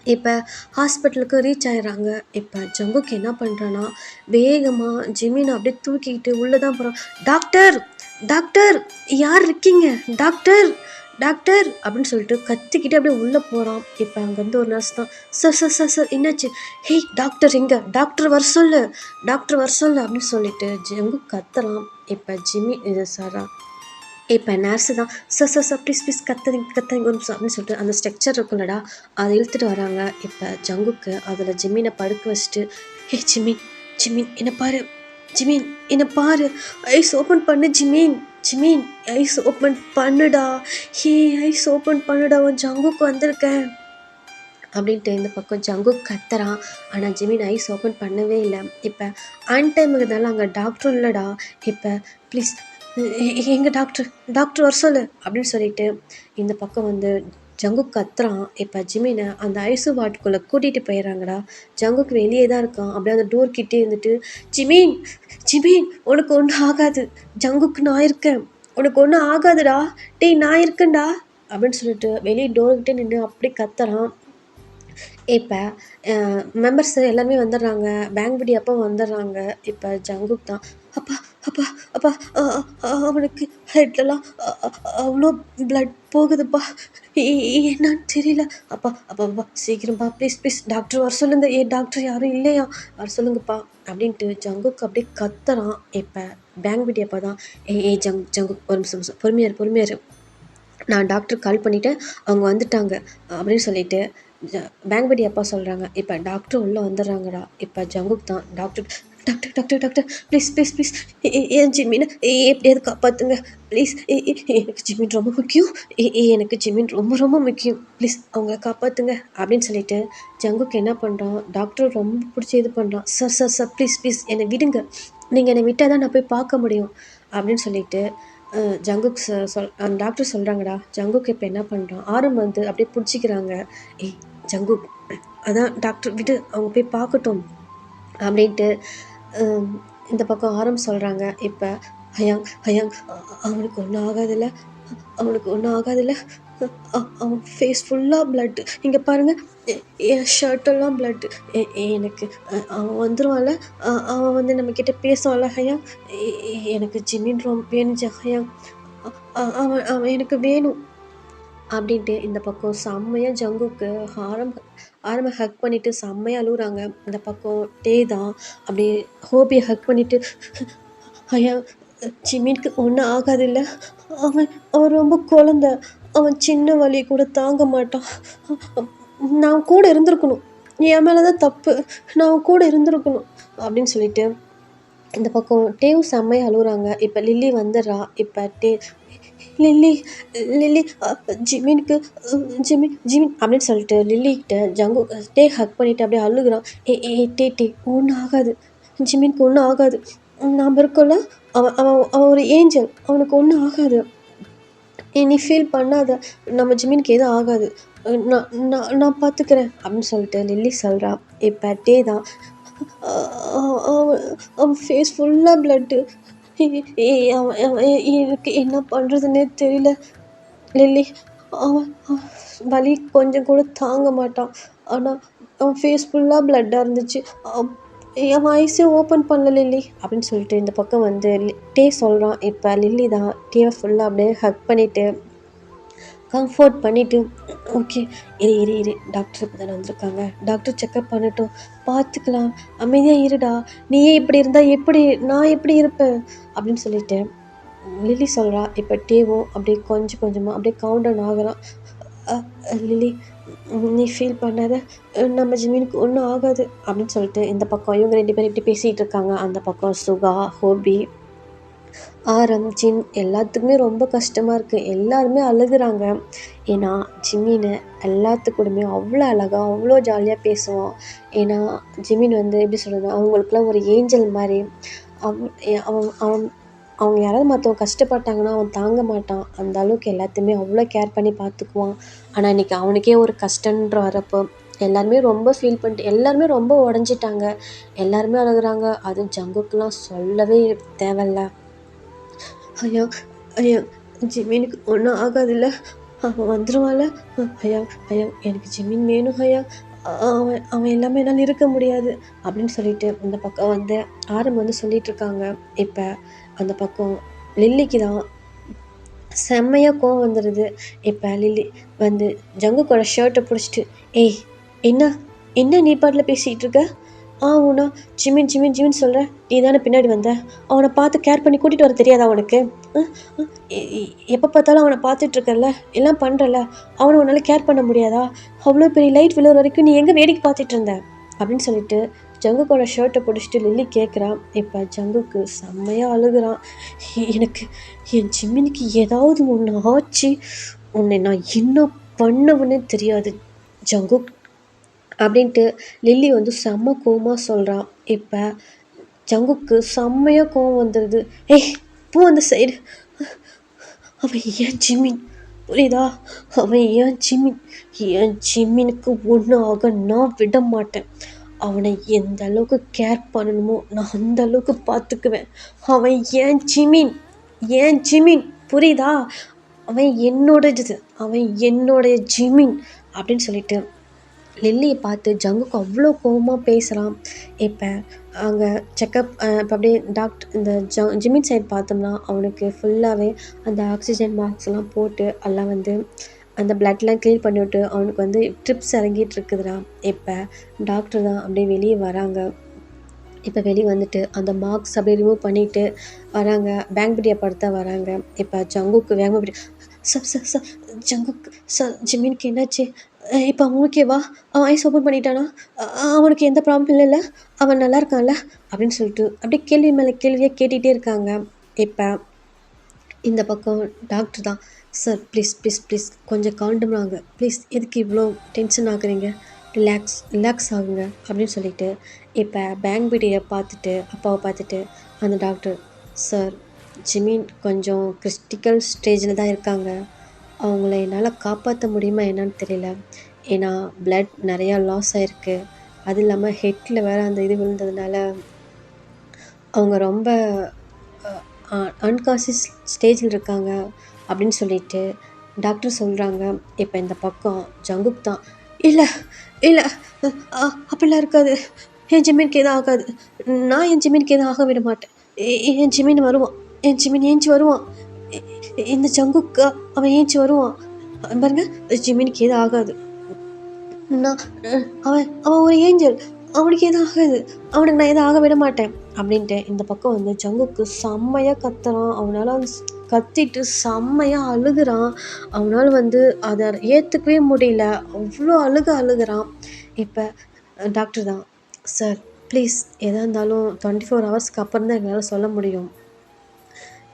இப்ப ஹாஸ்பிட்டலுக்கு ரீச் ஆயிடுறாங்க. இப்ப ஜங்குக் என்ன பண்றான்னா, வேகமா ஜிமின அப்படியே தூக்கிக்கிட்டு உள்ள தான் போறான். "டாக்டர், டாக்டர் யார் இருக்கீங்க? டாக்டர், டாக்டர்" அப்படின்னு சொல்லிட்டு கத்திக்கிட்டு அப்படியே உள்ள போறான். இப்ப அங்கேருந்து ஒரு நர்ஸ் தான், "சார் சார் சார் சார் என்னாச்சு? ஹேய் டாக்டர் எங்க? டாக்டர் வர சொல்லு, டாக்டர் வர சொல்லு" அப்படின்னு சொல்லிட்டு ஜங்குக் கத்துறான். இப்ப ஜிம்மி இது சாரா இப்ப நர்ஸு தான், "sir sir sir please please கத்தாதீங்க கத்தாதீங்க ஒரு நிமிஷம்" அப்படின்னு சொல்லிட்டு அந்த ஸ்ட்ரெக்சர் இருக்குல்லடா, அத இழுத்துட்டு வராங்க. இப்ப ஜங்குக்கு அதில ஜிம்மின படுக்க வச்சுட்டு, "ஏய் ஜிமின், ஜிமின் என்ன பாரு. ஜிமின் என்ன பாரு. ஐஸ் ஓப்பன் பண்ணு ஜிமின். ஜிமின் ஐஸ் ஓப்பன் பண்ணுடா. ஐஸ் ஓப்பன் பண்ணுடா. உன் ஜங்குக்கு வந்திருக்கேன்." அப்படின்ட்டு இந்த பக்கம் ஜங்குக் கத்துறான். ஆனா ஜிமின் ஐஸ் ஓப்பன் பண்ணவே இல்ல. இப்ப அன் டைமுங்கிறதுனால அங்க டாக்டரும் இல்லடா. இப்ப "ப்ளீஸ் எங்க டாக்டர்? டாக்டர் வர சொல்லு" அப்படின்னு சொல்லிட்டு இந்த பக்கம் வந்து ஜங்குக் கத்துறான். இப்ப ஜிமின அந்த ஐஸு வார்டுக்குள்ள கூட்டிட்டு போயிடுறாங்கடா. ஜங்குக் வெளியே தான் இருக்கான். அப்படியே அந்த டோர் கிட்டே இருந்துட்டு, "ஜிமின், ஜிமின் உனக்கு ஒண்ணும் ஆகாது. ஜங்குக் நான் இருக்கேன். உனக்கு ஒண்ணும் ஆகாதுடா. டேய் நான் இருக்கேன்டா" அப்படின்னு சொல்லிட்டு வெளியே டோர்கிட்ட நின்னு அப்படியே கத்துறான். இப்ப மெம்பர்ஸ் எல்லாருமே வந்துடுறாங்க. பேங்க் அப்பா வந்துடுறாங்க. இப்ப ஜங்குக் தான், "அப்பா, அப்பா, அப்பா அ அ அவனுக்கு ஹெட்லலாம் அவ்ளோ பிளட் போகுதுப்பா. என்னான்னு தெரியல. அப்பா, அப்பா, அப்பா சீக்கிரம்ப்பா ப்ளீஸ், ப்ளீஸ் டாக்டர் வர சொல்லுங்க. ஏன் டாக்டர் யாரும் இல்லையா? வர சொல்லுங்கப்பா" அப்படின்ட்டு ஜங்குக் அப்படியே கத்துறான். இப்ப பேங்க் அப்பா தான், "ஏய் ஏய் ஜங்குக் ஒரு நிமிஷம் பொறுமையா இரு, பொறுமையா இரு. நான் டாக்டருக்கு கால் பண்ணிட்டேன். அவங்க வந்துட்டாங்க" அப்படின்னு சொல்லிட்டு ஜ பேங்க் அப்பா சொல்றாங்க. இப்ப டாக்டரும் உள்ள வந்துடுறாங்கடா. இப்ப ஜங்குக் தான், "doctor, doctor, doctor, doctor please, please, please என் ஜிமின எப்படியாவது காப்பாத்துங்க. ப்ளீஸ் எனக்கு ஜிமின் ரொம்ப முக்கியம். எனக்கு ஜிமின் ரொம்ப ரொம்ப முக்கியம். ப்ளீஸ் அவங்கள காப்பாத்துங்க" அப்படின்னு சொல்லிட்டு ஜங்குக் என்ன பண்றான், டாக்டர் ரொம்ப பிடிச்சி இது பண்றான். "Sir, sir, sir please, please என்னை விடுங்க. நீங்க என்னை விட்டா தான் நான் போய் பார்க்க முடியும்" அப்படின்னு சொல்லிட்டு ஜங்குக் அந்த டாக்டர் சொல்றாங்கடா. ஜங்குக் இப்ப என்ன பண்றான், ஆரம் வந்து அப்படியே புடிச்சுக்கிறாங்க. "ஏய் ஜங்குக், அதான் டாக்டர் விடு. அவங்க போய் பார்க்கட்டும்" அப்படின்ட்டு இந்த பக்கம் ஆரம் சொல்றாங்க. இப்ப ஹயாங் ஹயாங் அவனுக்கு ஒன்றும் ஆகாதுல்ல, அவனுக்கு ஒன்றும் ஆகாதுல்ல. அவன் ஃபேஸ் ஃபுல்லாக பிளட்டு, இங்கே பாருங்கள், என் ஷர்ட்டெல்லாம் பிளட்டு. எனக்கு அவன் வந்துடுவான்ல, அவன் வந்து நம்மக்கிட்ட பேசுவான்ல ஹயா, எனக்கு ஜிமின் ரொம்ப வேணுச்சு ஹயா, அவன் அவன் எனக்கு வேணும் அப்படின்ட்டு இந்த பக்கம் செம்மையாக ஜங்குக்கு ஆரம்ப ஆரம்ப ஹக் பண்ணிவிட்டு செம்மையாக அழுகுறாங்க. இந்த பக்கம் டே தான் அப்படியே ஹோபியை ஹக் பண்ணிவிட்டு, ஐயா ஜிமினுக்கு ஒன்றும் ஆகாதில்ல, அவன் அவன் ரொம்ப குழந்த, அவன் சின்ன வலி கூட தாங்க மாட்டான், நான் கூட இருந்திருக்கணும், என் மேலே தான் தப்பு, நான் அவன் கூட இருந்திருக்கணும் அப்படின்னு சொல்லிட்டு இந்த பக்கம் டேவ் செம்மையாக அழுகுறாங்க. இப்போ லில்லி வந்துடுறா. இப்போ லில்லி லில்லி ஜிமினுக்கு ஜிமின் ஜிமின் அப்படின்னு சொல்லிட்டு லில்லிக்கிட்ட ஜங்கு டே ஹக் பண்ணிவிட்டு அப்படியே அழுகுறான். டே ஒன்றும் ஆகாது, ஜிமினுக்கு ஒன்றும் ஆகாது, நாம் இருக்கோம்ல, அவன் அவன் அவன் ஒரு ஏஞ்சல், அவனுக்கு ஒன்றும் ஆகாது, நீ ஃபீல் பண்ணாத, நம்ம ஜிமினுக்கு எதுவும் ஆகாது, நான் நான் நான் பார்த்துக்கிறேன் அப்படின்னு சொல்லிட்டு லில்லி சொல்கிறா. இப்போ டே தான் அவன் ஃபேஸ் ஃபுல்லாக பிளட்டு, அவன் எனக்கு என்ன பண்ணுறதுன்னே தெரியல லில்லி, அவன் வலி கொஞ்சம் கூட தாங்க மாட்டான், ஆனால் அவன் ஃபேஸ் ஃபுல்லாக பிளட்டாக இருந்துச்சு, அவன் ஐஸே ஓப்பன் பண்ணல லில்லி அப்படின்னு சொல்லிட்டு இந்த பக்கம் வந்து டே சொல்கிறான். இப்போ லில்லி தான் டேவை ஃபுல்லாக அப்படியே ஹக் பண்ணிவிட்டு கம்ஃபர்ட் பண்ணிவிட்டு, ஓகே இரு டாக்டர் இப்போ தானே வந்திருக்காங்க, டாக்டர் செக்கப் பண்ணட்டும், பார்த்துக்கலாம், அமைதியாக இருடா, நீயே இப்படி இருந்தால் எப்படி நான் எப்படி இருப்பேன் அப்படின்னு சொல்லிட்டு லில்லி சொல்கிறா. இப்போ டேவும் அப்படியே கொஞ்சம் கொஞ்சமாக அப்படியே கவுண்ட் டவுன் ஆகுறான். லில்லி நீ ஃபீல் பண்ணாத, நம்ம ஜிமினுக்கு ஒன்றும் ஆகாது அப்படின்னு சொல்லிட்டு இந்த பக்கம் இவங்க 2 பேரும் இப்படி பேசிகிட்டு இருக்காங்க. அந்த பக்கம் சுகா, ஹோபி, ஆரம், ஜின் எல்லாத்துக்குமே ரொம்ப கஷ்டமாக இருக்குது. எல்லாருமே அழுகுறாங்க. ஏன்னா ஜிமின் எல்லாத்துக்கூடமே அவ்வளோ அழகாக அவ்வளோ ஜாலியாக பேசுவான். ஏன்னா ஜிமின் வந்து எப்படி சொல்கிறது, அவங்களுக்குலாம் ஒரு ஏஞ்சல் மாதிரி. அவன் அவன் அவன் அவங்க யாராவது மற்றவங்க கஷ்டப்பட்டாங்கன்னா அவன் தாங்க மாட்டான். அந்த அளவுக்கு எல்லாத்தையுமே அவ்வளோ கேர் பண்ணி பார்த்துக்குவான். ஆனால் இன்றைக்கி அவனுக்கே ஒரு கஷ்டன்ற வரப்போ எல்லாருமே ரொம்ப ஃபீல் பண்ணிட்டு எல்லாருமே ரொம்ப உடஞ்சிட்டாங்க. எல்லாருமே அழுகுறாங்க. அதுவும் ஜங்குக்கெலாம் சொல்லவே தேவையில்ல. ஐயா ஐயா ஜிமினுக்கு ஒன்றும் ஆகாதில்ல, அவன் வந்துடுவான்ல, ஐயா ஐயா எனக்கு ஜிமின் வேணும் ஐயா, அவன் அவன் எல்லாமே என்னால் இருக்க முடியாது அப்படின்னு சொல்லிட்டு இந்த பக்கம் வந்து ஆரம் வந்து சொல்லிகிட்ருக்காங்க. இப்போ அந்த பக்கம் லில்லிக்கு தான் செம்மையாக கோவம் வந்துடுது. இப்போ லில்லி வந்து ஜங்குக்கோட ஷர்ட்டை பிடிச்சிட்டு, ஏய் என்ன என்ன நீ பாட்டில் பேசிகிட்டு இருக்க, உன்னா ஜிமின் ஜிமின் ஜிமின் சொல்கிற, நீ தானே பின்னாடி வந்த, அவனை பார்த்து கேர் பண்ணி கூட்டிகிட்டு வர தெரியாதா அவனுக்கு, எப்போ பார்த்தாலும் அவனை பார்த்துட்ருக்கல, எல்லாம் பண்ணுறல, அவனை உன்னால் கேர் பண்ண முடியாதா, அவ்வளோ பெரிய லைட் விழுற வரைக்கும் நீ எங்கே வேடிக்கை பார்த்துட்டு இருந்த அப்படின்னு சொல்லிட்டு ஜங்குக்கோட ஷர்ட்டை பிடிச்சிட்டு லில்லி கேட்குறான். இப்போ ஜங்குக்கு செம்மையாக அழுகுறான். எனக்கு என் ஜிம்மினுக்கு ஏதாவது ஒன்று ஆச்சு, உன்னை நான் என்ன பண்ணுவேன்னு தெரியாது ஜங்குக் அப்படின்ட்டு லில்லி வந்து செம்ம கோவமாக சொல்கிறான். இப்போ ஜங்குக்கு செம்மையாக கோவம் வந்துடுது. ஏய் போ அந்த சைடு, அவன் ஏன் ஜிம்மின் புரியுதா, அவன் ஏன் ஜிம்மின், என் ஜிம்மினுக்கு ஒன்று ஆக நான் விட மாட்டேன், அவனை எந்த அளவுக்கு கேர் பண்ணணுமோ நான் அந்த அளவுக்கு பார்த்துக்குவேன், அவன் ஏன் ஜிமின் புரியுதா, அவன் என்னோடது, அவன் என்னோடைய ஜிமின் அப்படின்னு சொல்லிட்டு லில்லியை பார்த்து ஜங்குக்கு அவ்வளோ கோவமாக பேசுகிறான். இப்போ அங்கே செக்கப் இப்போ அப்படியே டாக்டர் இந்த ஜிமின் சைட் பார்த்தோம்னா அவனுக்கு ஃபுல்லாகவே அந்த ஆக்சிஜன் மாஸ்க்லாம் போட்டு எல்லாம் வந்து அந்த பிளட்லாம் க்ளீன் பண்ணிவிட்டு அவனுக்கு வந்து ட்ரிப்ஸ் இறங்கிட்டு இருக்குதுடா. இப்போ டாக்டர் தான் அப்படியே வெளியே வராங்க. இப்போ வெளியே வந்துட்டு அந்த மார்க்ஸ் அப்படியே ரிமூவ் பண்ணிவிட்டு வராங்க. பேங்க் பிடியை படுத்த வராங்க. இப்போ ஜங்குக்கு வேகமாக பிடி சார் ஜங்குக்கு சார் ஜிமினுக்கு என்னாச்சு, இப்போ அவன் ஓகேவா, அவன் ஐஸ் ஓப்பன் பண்ணிட்டானா, அவனுக்கு எந்த ப்ராப்ளம் இல்லைல்ல, அவன் நல்லா இருக்கான்ல அப்படின்னு சொல்லிட்டு அப்படியே கேள்வி மேலே கேள்வியாக கேட்டுகிட்டே இருக்காங்க. இப்போ இந்த பக்கம் டாக்டர் தான், சார் ப்ளீஸ் கொஞ்சம் காண்டம் ஆகுங்க ப்ளீஸ், எதுக்கு இவ்வளோ டென்ஷன் ஆகுறீங்க, ரிலாக்ஸ் ஆகுங்க அப்படின்னு சொல்லிட்டு இப்போ பேங்க் பிடியை பார்த்துட்டு அப்பாவை பார்த்துட்டு அந்த டாக்டர், சார் ஜிமின் கொஞ்சம் கிரிட்டிக்கல் ஸ்டேஜில் தான் இருக்காங்க, அவங்கள என்னால் காப்பாற்ற முடியுமா என்னன்னு தெரியல, ஏன்னா பிளட் நிறையா லாஸ் ஆகிருக்கு, அது இல்லாமல் ஹெட்டில் வேறு அந்த இது விழுந்ததுனால அவங்க ரொம்ப அன்கான்ஷியஸ் ஸ்டேஜில் இருக்காங்க அப்படின்னு சொல்லிட்டு டாக்டர் சொல்கிறாங்க. இப்போ இந்த பக்கம் ஜங்குக் தான், இல்லை இல்லை அப்படிலாம் இருக்காது, என் ஜிமினுக்கு எதுவும் ஆகாது, நான் என் ஜிமினுக்கு எதுவும் ஆக விட மாட்டேன், என் ஜிமின் வருவான், என் ஜிமின் ஏஞ்சி வருவான், இந்த ஜங்குக்கு அவன் ஏஞ்சி வருவான் பாருங்க, ஜிமினுக்கு எதுவும் ஆகாது, நான் அவன் அவன் ஒரு ஏஞ்சல், அவனுக்கு எதுவும் ஆகாது, அவனுக்கு நான் எதுவும் ஆக விட மாட்டேன் அப்படின்ட்டு இந்த பக்கம் வந்து ஜங்குக்கு செம்மையாக கத்துறான். அவனால் கத்திட்டு செம்மையாக அழுகிறான். அவனால் வந்து அதை ஏற்றுக்கவே முடியல, அவ்வளோ அழுகிறான். இப்போ டாக்டர் தான், சார் ப்ளீஸ் எதாக இருந்தாலும் 24 ஹவர்ஸ்க்கு அப்புறம் தான் எங்களால் சொல்ல முடியும்,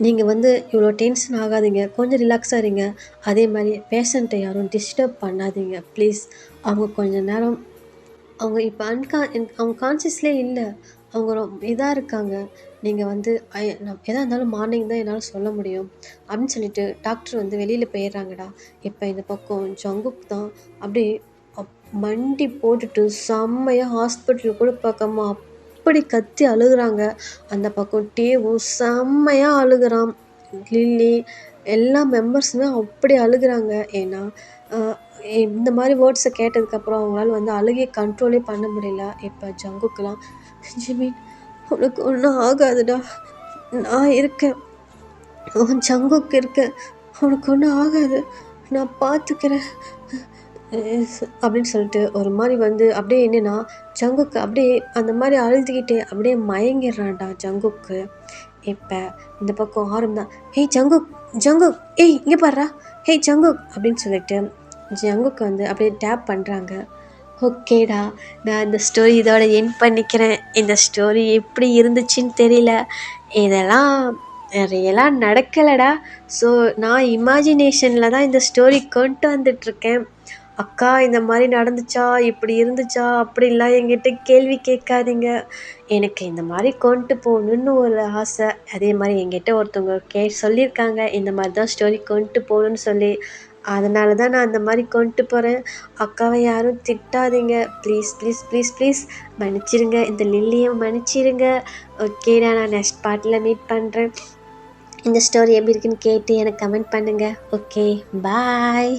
நீங்கள் வந்து இவ்வளோ டென்ஷன் ஆகாதீங்க, கொஞ்சம் ரிலாக்ஸாக இருங்க, அதே மாதிரி பேஷண்ட்டை யாரும் டிஸ்டர்ப் பண்ணாதீங்க ப்ளீஸ், அவங்க கொஞ்சம் நேரம் அவங்க இப்போ அவங்க கான்ஷியஸ்லேயே இல்லை, அவங்க இதாக இருக்காங்க, நீங்கள் வந்து எதாக இருந்தாலும் மார்னிங் தான் என்னால் சொல்ல முடியும் அப்படின்னு சொல்லிட்டு டாக்டர் வந்து வெளியில் போயிடுறாங்கடா. இப்போ இந்த பக்கம் ஜங்குக் தான் அப்படியே மண்டி போட்டுட்டு செம்மையாக ஹாஸ்பிட்டல் கூட பார்க்காம அப்படி கத்தி அழுகுறாங்க. அந்த பக்கம் டேவும் செம்மையாக அழுகிறான், லில்லி எல்லா மெம்பர்ஸுமே அப்படி அழுகுறாங்க. ஏன்னா இந்த மாதிரி வேர்ட்ஸை கேட்டதுக்கப்புறம் அவங்களால வந்து அழுகையை கண்ட்ரோலே பண்ண முடியல. இப்போ ஜங்குக்கெலாம், ஜிமின் உனக்கு ஒன்றும் ஆகாதுடா, நான் இருக்கேன், உன் ஜங்குக்கு இருக்கேன், உனக்கு ஒன்றும் ஆகாது, நான் பார்த்துக்கிறேன் அப்படின்னு சொல்லிட்டு ஒரு மாதிரி வந்து அப்படியே என்னென்னா ஜங்குக்கு அப்படியே அந்த மாதிரி அழுதுகிட்டே அப்படியே மயங்கிடுறான்டா ஜங்குக்கு. இப்போ இந்த பக்கம் ஆரம் தான், ஹேய் ஜங்குக் ஜங்குக், ஏய் இங்கே பாடுறா, ஹேய் ஜங்குக் அப்படின்னு சொல்லிட்டு ஜங்குக்கு வந்து அப்படியே டேப் பண்ணுறாங்க. ஓகேடா, நான் இந்த ஸ்டோரி இதோட எண்ட் பண்ணிக்கிறேன். இந்த ஸ்டோரி எப்படி இருந்துச்சுன்னு தெரியல, இதெல்லாம் ரியலாக நடக்கலைடா. ஸோ நான் இமேஜினேஷனில் தான் இந்த ஸ்டோரி கொண்டு வந்துட்ருக்கேன். அக்கா இந்த மாதிரி நடந்துச்சா, இப்படி இருந்துச்சா அப்படிலாம் என்கிட்ட கேள்வி கேட்காதீங்க, எனக்கு இந்த மாதிரி கொண்டு போகணுன்னு ஒரு ஆசை. அதே மாதிரி என்கிட்ட ஒருத்தவங்க சொல்லியிருக்காங்க இந்த மாதிரி தான் ஸ்டோரி கொண்டு போகணுன்னு சொல்லி, அதனால தான் நான் அந்த மாதிரி கொண்டு போகிறேன். அக்காவை யாரும் திட்டாதீங்க ப்ளீஸ் ப்ளீஸ் ப்ளீஸ் ப்ளீஸ், மன்னிச்சிருங்க, இந்த லில்லியை மன்னிச்சிருங்க. ஓகேடா, நான் நெக்ஸ்ட் பார்ட்டில் மீட் பண்ணுறேன். இந்த ஸ்டோரி எப்படி இருக்குன்னு கேட்டு எனக்கு கமெண்ட் பண்ணுங்கள். ஓகே, பாய்.